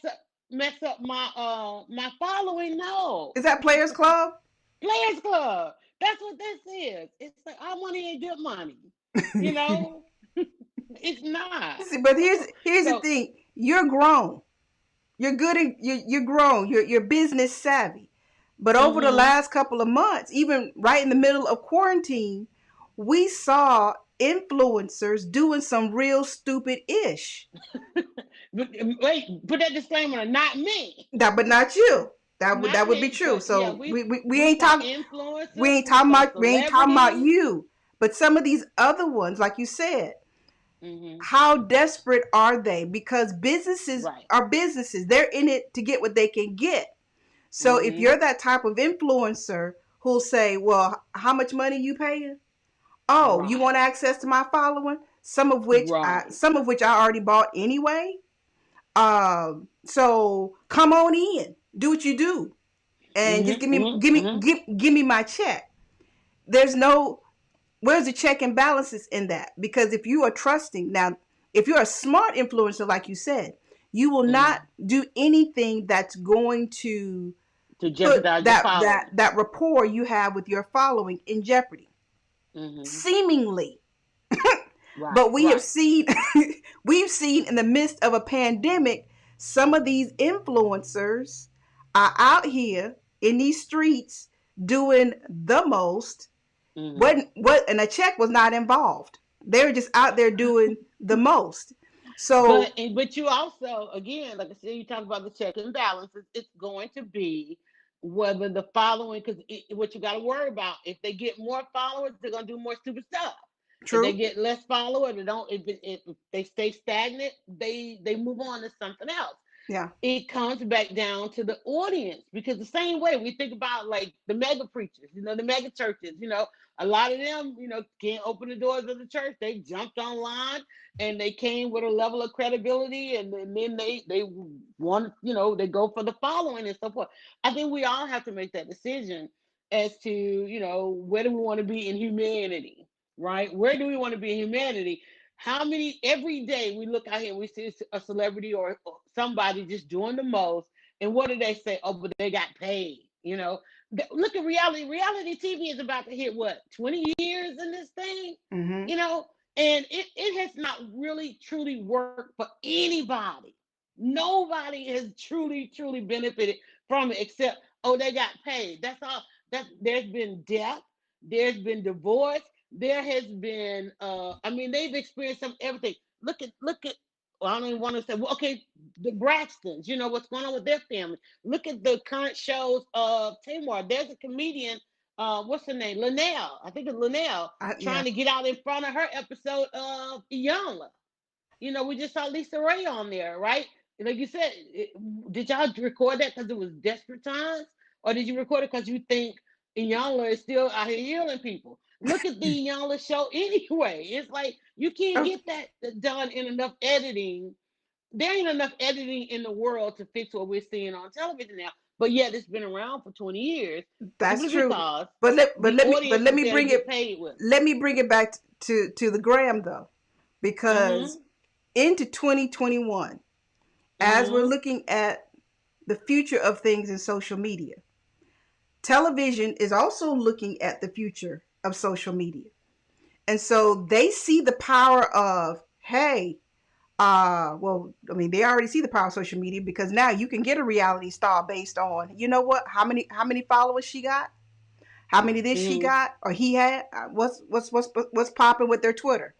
up my following. No, Is that Players Club? Players Club. That's what this is. It's like our money ain't good money. You know, it's not. See, but here's the So thing. You're grown. You're good and you're grown. You're business savvy. But over the mm-hmm. last couple of months, even right in the middle of quarantine, we saw influencers doing some real stupid ish. But wait, put that disclaimer. Not me. That, but not you. not that would be me, true. but yeah, So we we ain't saw talking influencers, we saw we ain't talking about celebrities. you. But some of these other ones, like you said, Mm-hmm. how desperate are they? Because businesses Right. are businesses. They're in it to get what they can get. So if Mm-hmm. you're that type of influencer who'll say, "Well, how much money you paying? Oh, you want Right. access to my following? Right. Some of which I already bought anyway. So come on in, do what you do, and just Mm-hmm. Mm-hmm. Mm-hmm. give me my check." There's no Where's the check and balances in that? Because if you are trusting now, if you're a smart influencer, like you said, you will Mm-hmm. not do anything that's going to To put jeopardize your following. that rapport you have with your following in jeopardy. Mm-hmm. Seemingly, Right. but we have Right. seen we've seen in the midst of a pandemic, some of these influencers are out here in these streets doing the most. Mm-hmm. And a check was not involved. They're just out there doing the most. So But you also, again, like I said, you talk about the check and balance. It's going to be whether the following, because what you got to worry about, if they get more followers, they're gonna do more stupid stuff. If they true. get less followers, they don't. If they stay stagnant, they move on to something else. Yeah. It comes back down to the audience, because the same way we think about like the mega preachers, the mega churches, a lot of them, can't open the doors of the church. They jumped online and they came with a level of credibility, and then they want, they go for the following and so forth. I think we all have to make that decision as to, where do we want to be in humanity, right? Where do we want to be in humanity? How many every day we look out here and we see a celebrity or somebody just doing the most, and what do they say? Oh, but they got paid. Look at reality. Reality TV is about to hit what, 20 years in this thing, Mm-hmm. and it has not really truly worked for anybody. Nobody has truly benefited from it except, oh, they got paid. That's all. There's been death, there's been divorce, there has been I mean, they've experienced some everything. Look at well, I don't even want to say, well, okay, the Braxtons, what's going on with their family. Look at the current shows of Tamar. There's a comedian, what's her name? Linnell. I think it's Linnell, Yeah. trying to get out in front of her episode of Young. We just saw Lisa Ray on there, right? Like you said, did y'all record that because it was desperate times, or did you record it because you think Iyanla is still out here healing people? Look at the Iyanla show anyway. It's like you can't Oh, get that done in enough editing. There ain't enough editing in the world to fix what we're seeing on television now. But yet it's been around for 20 years that's simply true. because But the audience let was me there to bring get it paid with. back to the gram though, because Mm-hmm. into 2021, as we're Mm-hmm. looking at the future of things in social media, television is also looking at the future of social media. And so they see the power of, hey, well, I mean, they already see the power of social media because now you can get a reality star based on, you know what, how many followers she got, how many this she Mm-hmm. got or he had, what's popping with their Twitter,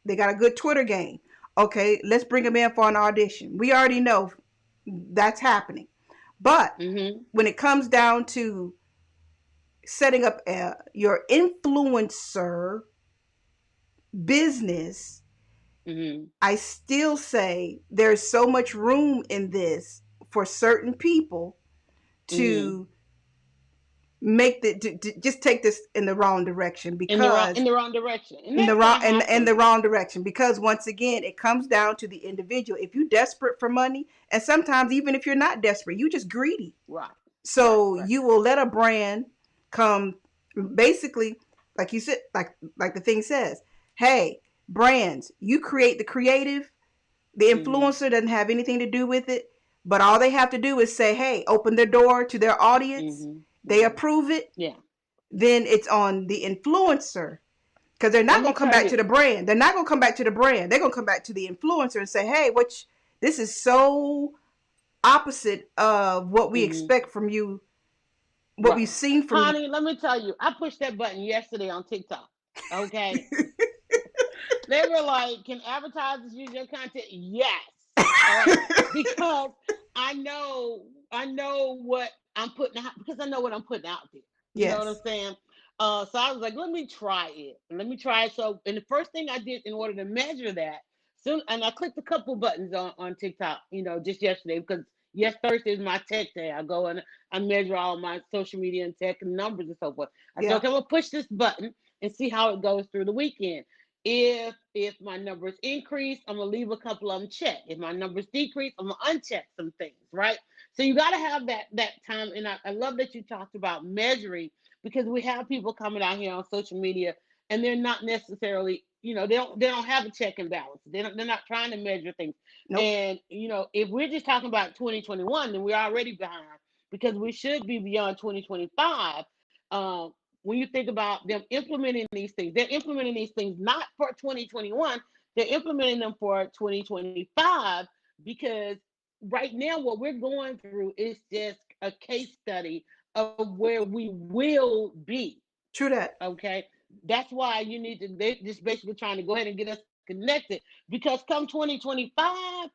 they got a good Twitter game. Okay, let's bring them in for an audition. We already know that's happening, but Mm-hmm. when it comes down to setting up your influencer business, Mm-hmm. I still say there's so much room in this for certain people Mm-hmm. to make to just take this in the wrong direction, In because the wrong direction, and in the that's wrong gonna in the happen. wrong direction, because once again it comes down to the individual. If you're desperate for money, and sometimes even if you're not desperate, you just greedy, Right, right, so right. you will let a brand come, basically, like you said, like the thing says, hey, brands, you create the creative. The Mm-hmm. influencer doesn't have anything to do with it, but all they have to do is say, hey, open their door to their audience. Mm-hmm. They Mm-hmm. approve it. Yeah. Then it's on the influencer, because they're Let not me going to come tell back you. to the brand. They're not going to come back to the brand. They're going to come back to the influencer and say, hey, this is so opposite of what we Mm-hmm. expect from you, what we've Right, seen from you. honey. Let me tell you. I pushed that button yesterday on TikTok. Okay, they were like, "Can advertisers use your content?" Yes. All right, because I know I know what I'm putting out because I know what I'm putting out there. You know what I'm Yes. saying? So I was like, let me try it. Let me try it. So, and the first thing I did in order to measure that, soon, and I clicked a couple buttons on TikTok, just yesterday because yes, Thursday is my tech day. I go and I measure all my social media and tech and numbers and so forth. I said, Yeah. okay, I'm gonna push this button and see how it goes through the weekend. If my numbers increase, I'm gonna leave a couple of them checked. If my numbers decrease, I'm gonna uncheck some things, right? So you got to have that time, and I love that you talked about measuring because we have people coming out here on social media, and they're not necessarily, they don't have a check and balance. They're not trying to measure things, Nope. and if we're just talking about 2021, then we're already behind because we should be beyond 2025. Um, when you think about them implementing these things, they're implementing these things not for 2021, they're implementing them for 2025 because right now what we're going through is just a case study of where we will be. True that. Okay, that's why you need to, they just basically trying to go ahead and get us connected because come 2025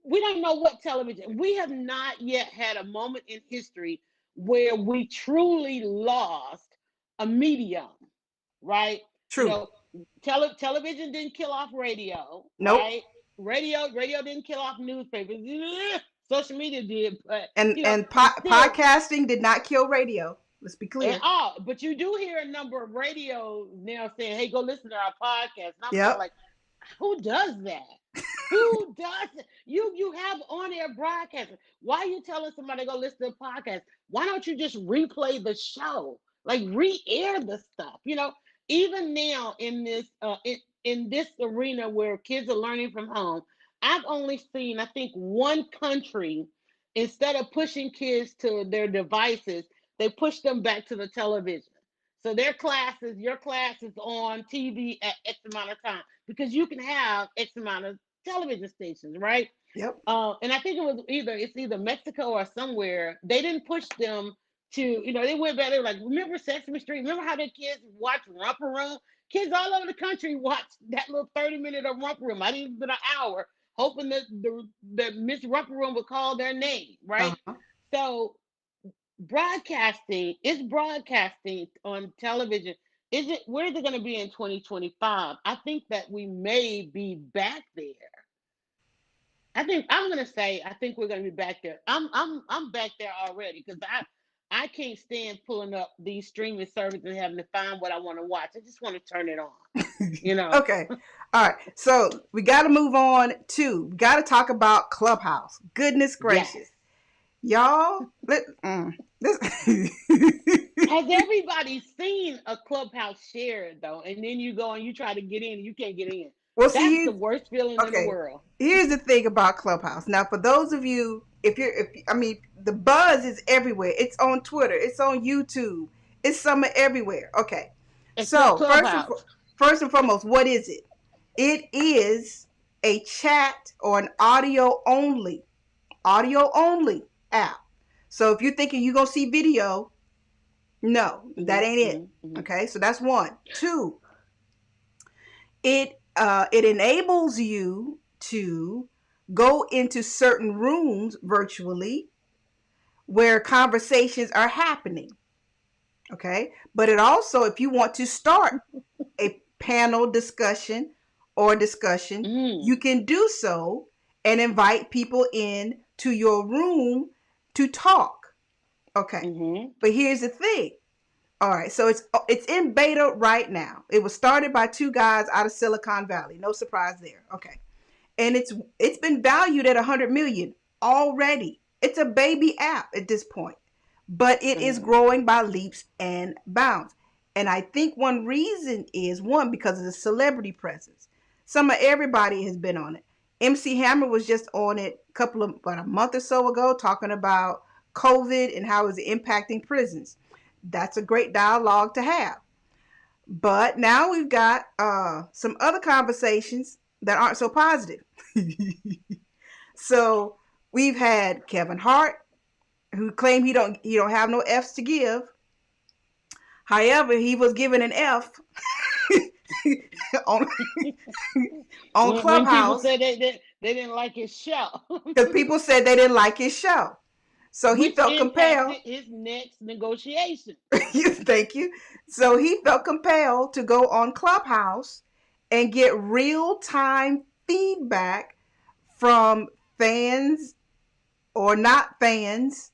we don't know what television, we have not yet had a moment in history where we truly lost a medium, right? you True. know Television didn't kill off radio, Nope. right? Radio didn't kill off newspapers. Social media did, but And it's still podcasting did not kill radio. Let's be at clear. all. But you do hear a number of radios now saying, "Hey, go listen to our podcast." And I'm kind of Yep. like, who does that? Who does it? You have on air broadcasting. Why are you telling somebody to go listen to a podcast? Why don't you just replay the show? Like re-air the stuff. Even now in this arena where kids are learning from home, I've only seen, I think, one country, instead of pushing kids to their devices, they push them back to the television. So your class is on TV at X amount of time because you can have X amount of television stations, right? Yep. And I think it's either Mexico or somewhere. They didn't push them to, they went back. They were like, remember Sesame Street? Remember how the kids watch Romper Room? Kids all over the country watch that little 30-minute of Romper Room. I think it's been an hour, hoping that Miss Romper Room would call their name, right? Uh-huh. So broadcasting on television, where is it going to be in 2025? I think that we may be back there. I think we're going to be back there. I'm back there already because I can't stand pulling up these streaming services and having to find what I want to watch. I just want to turn it on, you know. Okay. All right. So we got to move on to, we got to talk about Clubhouse. Goodness Yes. gracious. Y'all, this. Has everybody seen a Clubhouse share though? And then you go and you try to get in and you can't get in. Well, That's see, the worst feeling in the okay. world. Here's the thing about Clubhouse. Now, for those of you, if I mean, the buzz is everywhere. It's on Twitter. It's on YouTube. It's somewhere everywhere. Okay. Except So Clubhouse. first and foremost, what is it? It is a chat or an audio only app. So if you're thinking you're gonna see video, no, that Mm-hmm, ain't it. mm-hmm, mm-hmm. Okay, so that's one. Two, it enables you to go into certain rooms virtually where conversations are happening. Okay, but it also, if you want to start a panel discussion or discussion, Mm, you can do so and invite people in to your room to talk. Okay, mm-hmm. but here's the thing. All right, so it's in beta right now. It was started by two guys out of Silicon Valley. No surprise there. Okay, and it's been valued at 100 million already. It's a baby app at this point, but it is Mm. growing by leaps and bounds. And I think one reason is, one, because of the celebrity presence. Some of everybody has been on it. MC Hammer was just on it about a month or so ago, talking about COVID and how it's impacting prisons. That's a great dialogue to have. But now we've got some other conversations that aren't so positive. So we've had Kevin Hart, who claimed he don't have no F's to give. However, he was given an F on on When people Clubhouse said they didn't like his show. because people said they didn't like his show. So he which felt compelled. impacted his next negotiation. Thank you. So he felt compelled to go on Clubhouse and get real time feedback from fans or not fans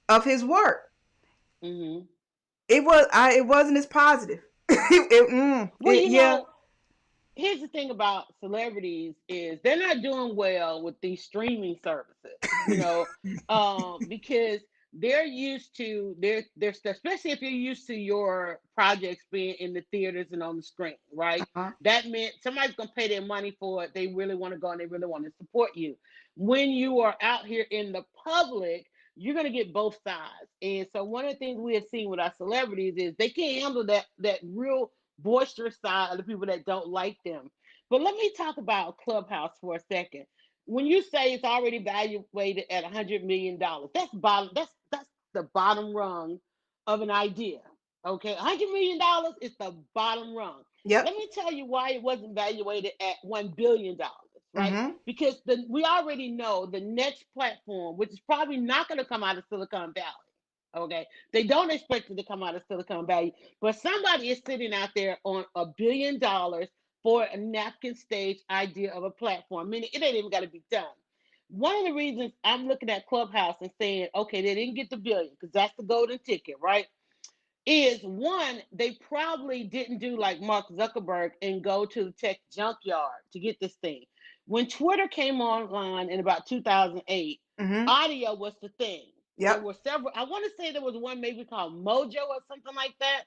of his work. Hmm. It wasn't as positive. Well, Yeah. here's the thing about celebrities is they're not doing well with these streaming services, because they're used to their stuff, especially if you're used to your projects being in the theaters and on the screen, right? Uh-huh. That meant somebody's gonna pay their money for it. They really want to go and they really want to support you. When you are out here in the public, you're gonna get both sides. And so one of the things we have seen with our celebrities is they can't handle that real boisterous side of the people that don't like them. But let me talk about Clubhouse for a second. When you say it's already valuated at $100 million, that's the bottom rung of an idea. Okay, $100 million is the bottom rung. Yep. Let me tell you why it wasn't valuated at $1 billion, right? Mm-hmm. Because we already know the next platform, which is probably not going to come out of Silicon Valley. Okay, they don't expect it to come out of Silicon Valley, but somebody is sitting out there on $1 billion for a napkin stage idea of a platform, meaning it ain't even got to be done. One of the reasons I'm looking at Clubhouse and saying, okay, they didn't get the billion because that's the golden ticket, right? Is one, they probably didn't do like Mark Zuckerberg and go to the tech junkyard to get this thing. When Twitter came online in about 2008, Mm-hmm. audio was the thing. There Yep. were several, I want to say there was one maybe called Mojo or something like that.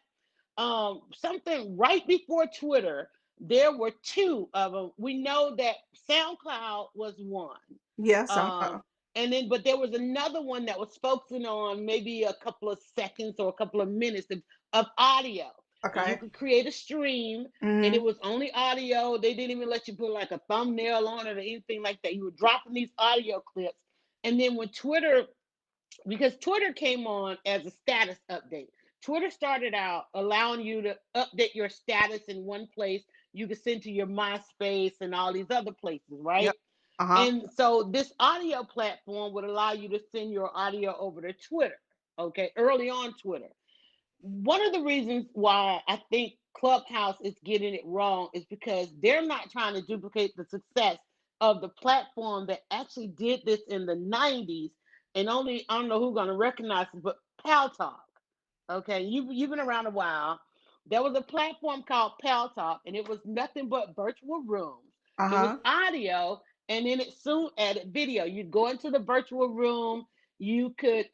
Something right before Twitter, there were two of them. We know that SoundCloud was one. Yes. Um, and then, but there was another one that was focusing on maybe a couple of seconds or a couple of minutes of audio. And you Okay. could create a stream and it Mm-hmm. was only audio. They didn't even let you put like a thumbnail on it or anything like that. You were dropping these audio clips. And then when Twitter, because Twitter came on as a status update. Twitter started out allowing you to update your status in one place. You could send to your MySpace and all these other places, right? Yep. Uh-huh. And so this audio platform would allow you to send your audio over to Twitter. Okay, early on Twitter. One of the reasons why I think Clubhouse is getting it wrong is because they're not trying to duplicate the success of the platform that actually did this in the 90s. And only, I don't know who's going to recognize it, but Pal Talk. Okay, you've been around a while. There was a platform called Pal Talk, and it was nothing but virtual rooms. It was Uh-huh. audio, and then it soon added video. You'd go into the virtual room. You could,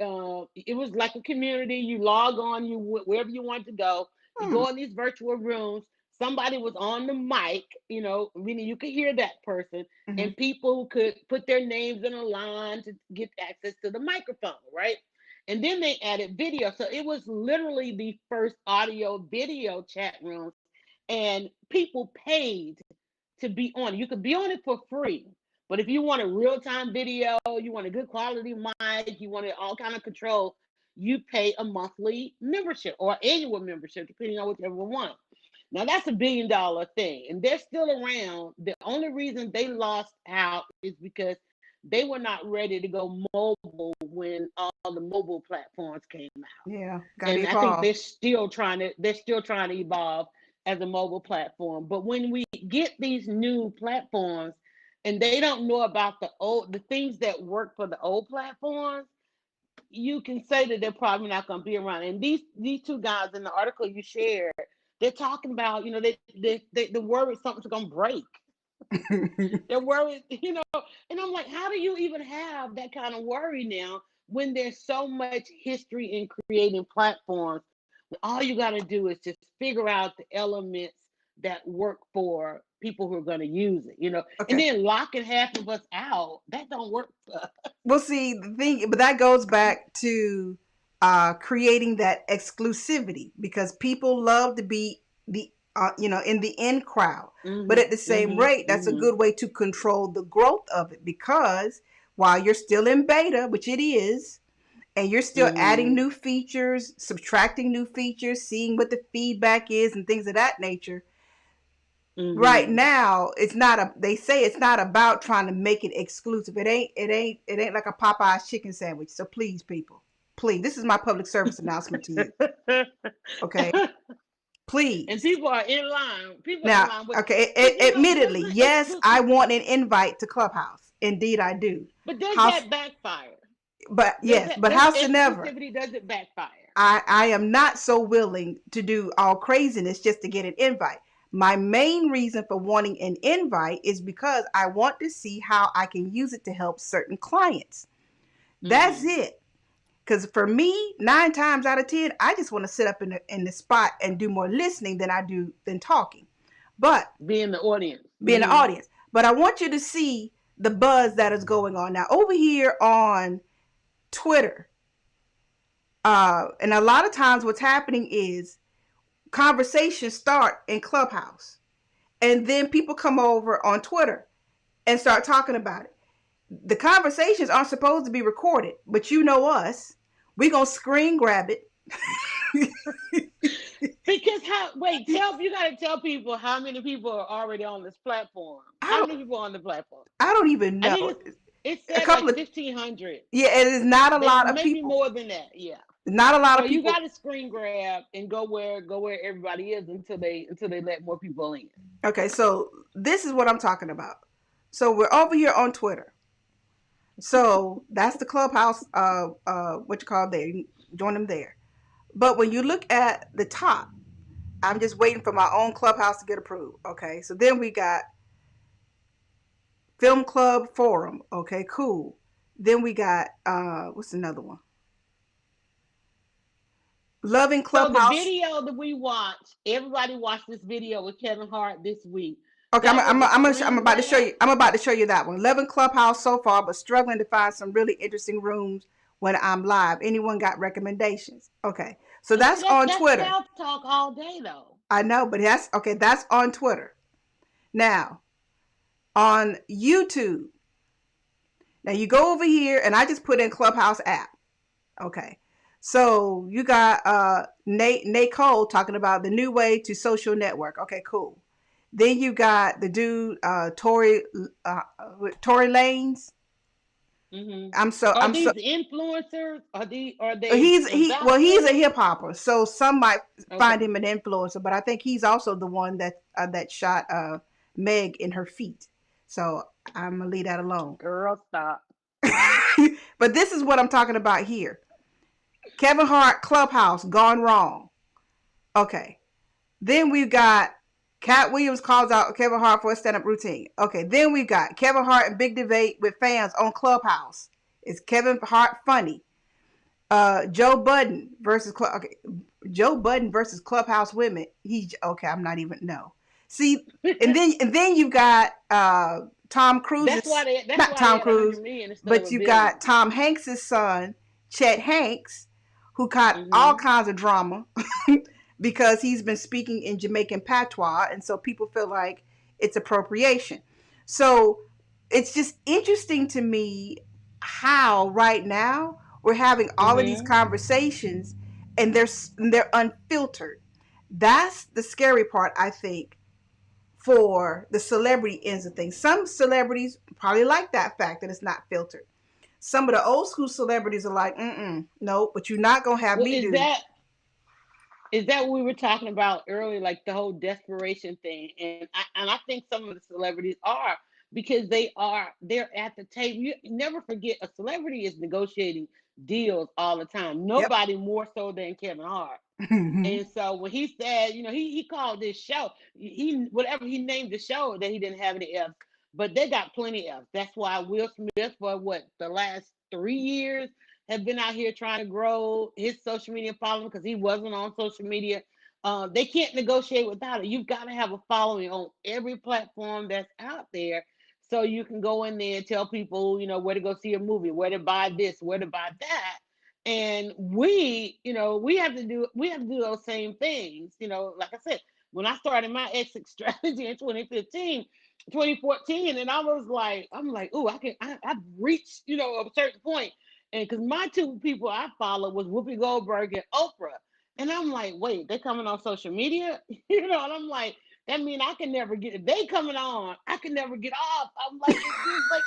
it was like a community. You log on, wherever you want to go. You Hmm. go in these virtual rooms. Somebody was on the mic, meaning you could hear that person, Mm-hmm. and people could put their names in a line to get access to the microphone, right? And then they added video. So it was literally the first audio video chat rooms, and people paid to be on it. You could be on it for free. But if you want a real-time video, you want a good quality mic, you want it all kind of control, you pay a monthly membership or annual membership, depending on whichever one. Now that's $1 billion thing, and they're still around. The only reason they lost out is because they were not ready to go mobile when all the mobile platforms came out. Yeah. Got to And I think evolve. they're still trying to evolve as a mobile platform. But when we get these new platforms and they don't know about the things that work for the old platforms, you can say that they're probably not going to be around. And these two guys in the article you shared, they're talking about, they're worried something's going to break. They're worried, and I'm like, how do you even have that kind of worry now when there's so much history in creating platforms? All you got to do is just figure out the elements that work for people who are going to use it, and Okay. then locking half of us out, that don't work for us. Well, see, the thing, but that goes back to creating that exclusivity because people love to be in the in crowd. But Mhm. at the same Mhm. rate, that's a Mhm. good way to control the growth of it because while you're still in beta, which it is, and you're still adding Mhm. new features, subtracting new features, seeing what the feedback is, and things of that nature, Right Mm-hmm. now, it's not a. They say it's not about trying to make it exclusive. It ain't like a Popeye's chicken sandwich. So please, people, please, this is my public service announcement to you. Okay, And please. people are in line. People are in Now, line. But okay, you know, what's admittedly, the yes, I exclusive? want an invite to Clubhouse. Indeed, I do. But does House, that backfire? but Does yes, that but does house and never. exclusivity, does it backfire? I am not so willing to do all craziness just to get an invite. My main reason for wanting an invite is because I want to see how I can use it to help certain clients. That's Mm-hmm. it. Because for me, 9 times out of 10, I just want to sit up in the spot and do more listening than talking. But Be in the audience. be in the Mm-hmm. audience. But I want you to see the buzz that is going on now over here on Twitter. And a lot of times, what's happening is conversations start in Clubhouse, and then people come over on Twitter and start talking about it. The conversations aren't supposed to be recorded, but you know us, we gonna screen grab it. Because how? Wait, tell you got to tell people how many people are already on this platform. I How don't, many people are on the platform? I don't even I know. think it A said couple like of, 1,500. yeah, it is not a They lot of maybe people. more than that. Yeah. Not a lot So of you people. got to screen grab and go where everybody is until they let more people in. Okay, so this is what I'm talking about. So we're over here on Twitter. So that's the Clubhouse. What you call there? You join them there. But when you look at the top, I'm just waiting for my own Clubhouse to get approved. Okay, so then we got Film Club Forum. Okay, cool. Then we got what's another one? Loving So the Clubhouse. video that we watched, everybody watched this video with Kevin Hart this week. Okay, That was a I'm screen about to show grab. you. I'm about to show you that one. 11 Clubhouse so far, but struggling to find some really interesting rooms when I'm live. Anyone got recommendations? Okay, so And see, that's on that's Twitter. South Talk all day though. I know, but that's okay. That's on Twitter. Now on YouTube. Now you go over here, and I just put in Clubhouse app. Okay, so you got Nate Cole talking about the new way to social network. Okay, cool. Then you got the dude uh, Tory Lanes. Hmm. I'm so Are I'm so these influencers? Are they he's a ambassadors? hip hopper, so some might find Okay. him an influencer, but I think he's also the one that shot Meg in her feet. So I'm gonna leave that alone. Girl, stop. But this is what I'm talking about here. Kevin Hart Clubhouse gone wrong. Okay. Then we've got Cat Williams calls out Kevin Hart for a stand-up routine. Okay. Then we've got Kevin Hart and big debate with fans on Clubhouse. Is Kevin Hart funny? Joe Budden okay, Joe Budden versus Clubhouse women. He okay. I'm not even no. See, and then you've got Tom Cruise's That's not why they Tom had 100 Cruise, million instead of but a you got billion. Tom Hanks's son, Chet Hanks, who caught all Mm-hmm. kinds of drama because he's been speaking in Jamaican patois, and so people feel like it's appropriation. So it's just interesting to me how right now we're having all of these Mm-hmm. conversations and they're unfiltered. That's the scary part, I think, for the celebrity ends of things. Some celebrities probably like that fact that it's not filtered. Some of the old school celebrities are like, no, but you're not gonna have Well, me do. is that what we were talking about earlier, like the whole desperation thing? And I think some of the celebrities are, because they're at the table. You never forget, a celebrity is negotiating deals all the time. Yep. Nobody more so than Kevin Hart. And so when he said, he called this show, he whatever he named the show, that he didn't have any F's, but they got plenty of F's. That's why Will Smith, for what, the last 3 years, have been out here trying to grow his social media following, because he wasn't on social media. They can't negotiate without it. You've got to have a following on every platform that's out there, so you can go in there and tell people, where to go see a movie, where to buy this, where to buy that. And we have to do those same things. Like I said, when I started my exit strategy in 2015, 2014, and I'm like, oh, I've reached, a certain point. And because my two people I follow was Whoopi Goldberg and Oprah. And I'm like, wait, they're coming on social media? And I'm like, That mean I can never get, if they coming on, I can never get off. I'm like, it's like,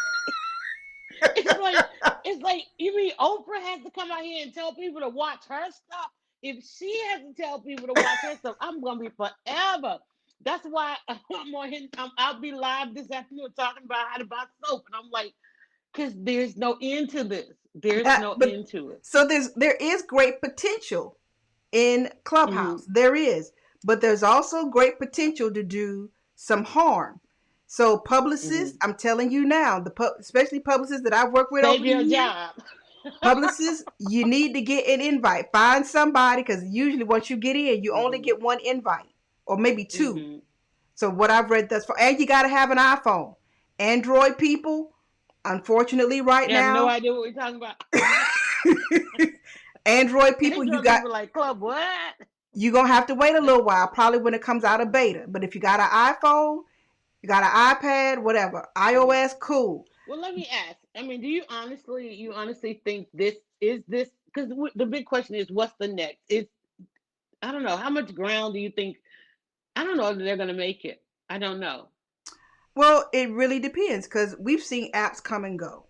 it's like, it's like, you mean Oprah has to come out here and tell people to watch her stuff? If she has to tell people to watch her stuff, I'm gonna be forever. That's why I'm on here. I'll be live this afternoon talking about how to buy soap, and I'm like, because there's no end to this. There's That, no but end to it. so there is great potential in Mm-hmm. Clubhouse. There is, but there's also great potential to do some harm. So Mm-hmm. publicists, I'm telling you now, especially publicists that I've worked with over Save the your years, job. publicists, you need to get an invite. Find somebody, because usually once you get in, you only Mm-hmm. get one invite or maybe two. Mm-hmm. So what I've read thus far, and you got to have an iPhone. Android people, unfortunately, right You have no now, idea what we're talking about. Android people, Android people like club what? you gonna have to wait a little while, probably when it comes out of beta. But if you got an iPhone, you got an iPad, whatever, Mm-hmm. iOS, cool. Well, let me ask. I mean, do you honestly think this? Because the big question is, what's the next? I don't know. How much ground do you think? I don't know if they're gonna make it. I don't know. Well, it really depends because we've seen apps come and go.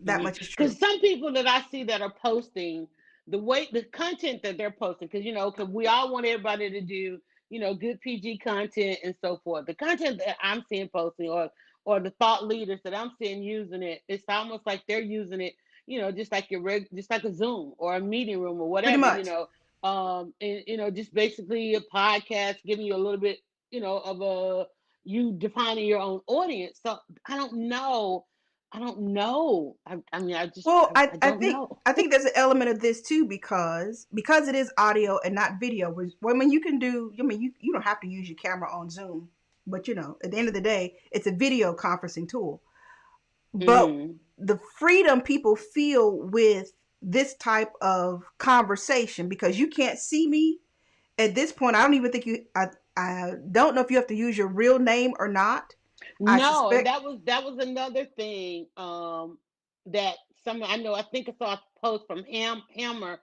That much is true. Because some people that I see that are posting the content that they're posting, because we all want everybody to do good PG content and so forth. The content that I'm seeing posting, or the thought leaders that I'm seeing using it, it's almost like they're using it, just like just like a Zoom or a meeting room or Pretty whatever, much. and just basically a podcast giving you a little bit, of a you defining your own audience. So I don't know. I don't know. I mean, Well, I don't know. I think there's an element of this too because it is audio and not video. Well, I mean, you can do. I mean, you don't have to use your camera on Zoom, but at the end of the day, it's a video conferencing tool. But Hmm. the freedom people feel with this type of conversation, because you can't see me at this point. I don't even think I don't know if you have to use your real name or not. I No, and suspect. that was another thing. That some I know. I think I saw a post from Hammer,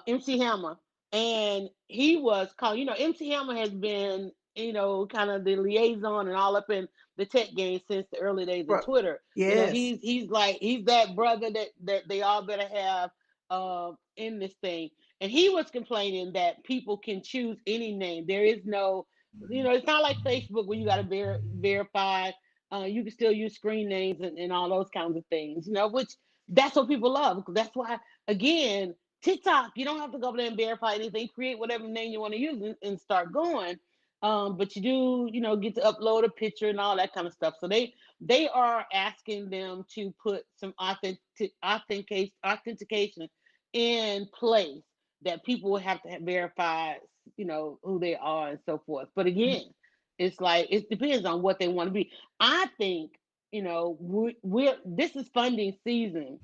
MC Hammer, and he was called. MC Hammer has been kind of the liaison and all up in the tech game since the early days of Twitter. Yes. He's that brother that they all better have in this thing. And he was complaining that people can choose any name. There is no, it's not like Facebook where you got to verify. You can still use screen names and all those kinds of things, which that's what people love. That's why, again, TikTok, you don't have to go over there and verify anything. Create whatever name you want to use and start going. But you do, get to upload a picture and all that kind of stuff. So they are asking them to put some authentication in place that people will have to verify, who they are and so forth. But again, it's like it depends on what they want to be. I think, we're this is funding season.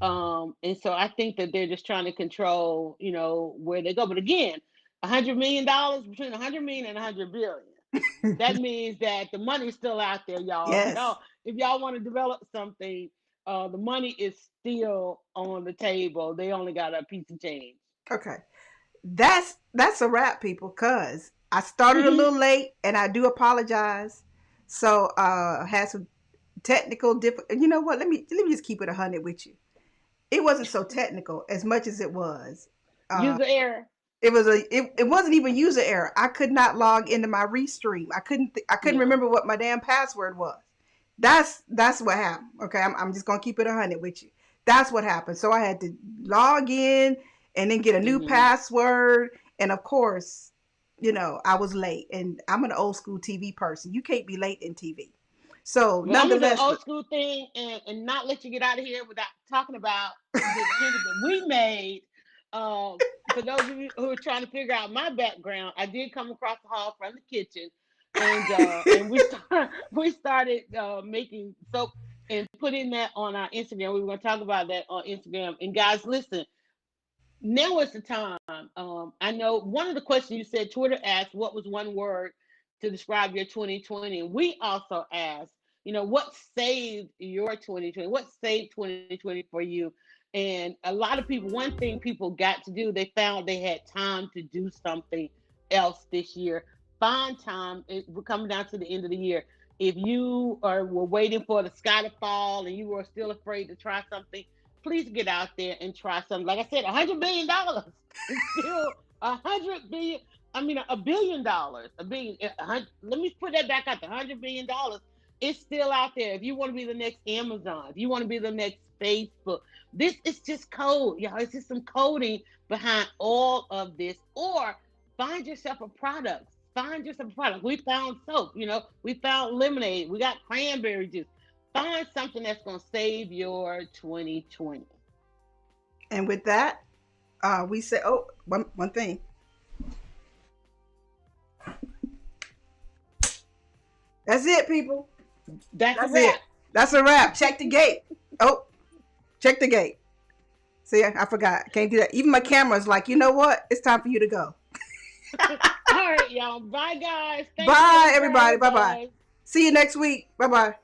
And so I think that they're just trying to control, where they go. But again, $100 million, between 100 million and 100 billion. That means that the money's still out there, y'all. If Yes. y'all if y'all want to develop something, the money is still on the table. They only got a piece of change. Okay. That's a wrap, people. Cause I started a Hmm. little late, and I do apologize. So had some technical You know what? Let me just keep it 100 with you. It wasn't so technical as much as it was. Uh, User error. it wasn't even user error. I could not log into my restream. I couldn't Yeah. remember what my damn password was. That's what happened. Okay, I'm just gonna keep it 100 with you. That's what happened. So I had to log in and then get a new Hmm. password. And of course, I was late. And I'm an old school TV person. You can't be late in TV. So Well, I'm gonna do an nonetheless, old school thing and not let you get out of here without talking about the changes that we made. Um, for those of you who are trying to figure out my background, I did come across the hall from the kitchen, and we started making soap and putting that on our Instagram. We were gonna talk about that on Instagram. And guys, listen, now is the time. I know one of the questions you said, Twitter asked, what was one word to describe your 2020? And we also asked, what saved your 2020? What saved 2020 for you? And a lot of people, one thing people got to do, they found they had time to do something else this year. find time. We're coming down to the end of the year. If you were waiting for the sky to fall and you were still afraid to try something, please get out there and try something. Like I said, $100 billion is still $100 billion. I mean, $1 billion, a billion. Let me put that back out. The $100 billion is still out there. If you want to be the next Amazon, if you want to be the next Facebook, this is just code, y'all. It's just some coding behind all of this. Or find yourself a product. Find yourself a product. We found soap. We found lemonade. We got cranberry juice. Find something that's going to save your 2020. And with that, we say, one thing. That's it, people. That's it. That's a wrap. Check the gate. Check the gate. See, I forgot. Can't do that. Even my camera's like, you know what? It's time for you to go. All right, y'all. Bye, guys. Bye, everybody. Bye-bye. See you next week. Bye-bye.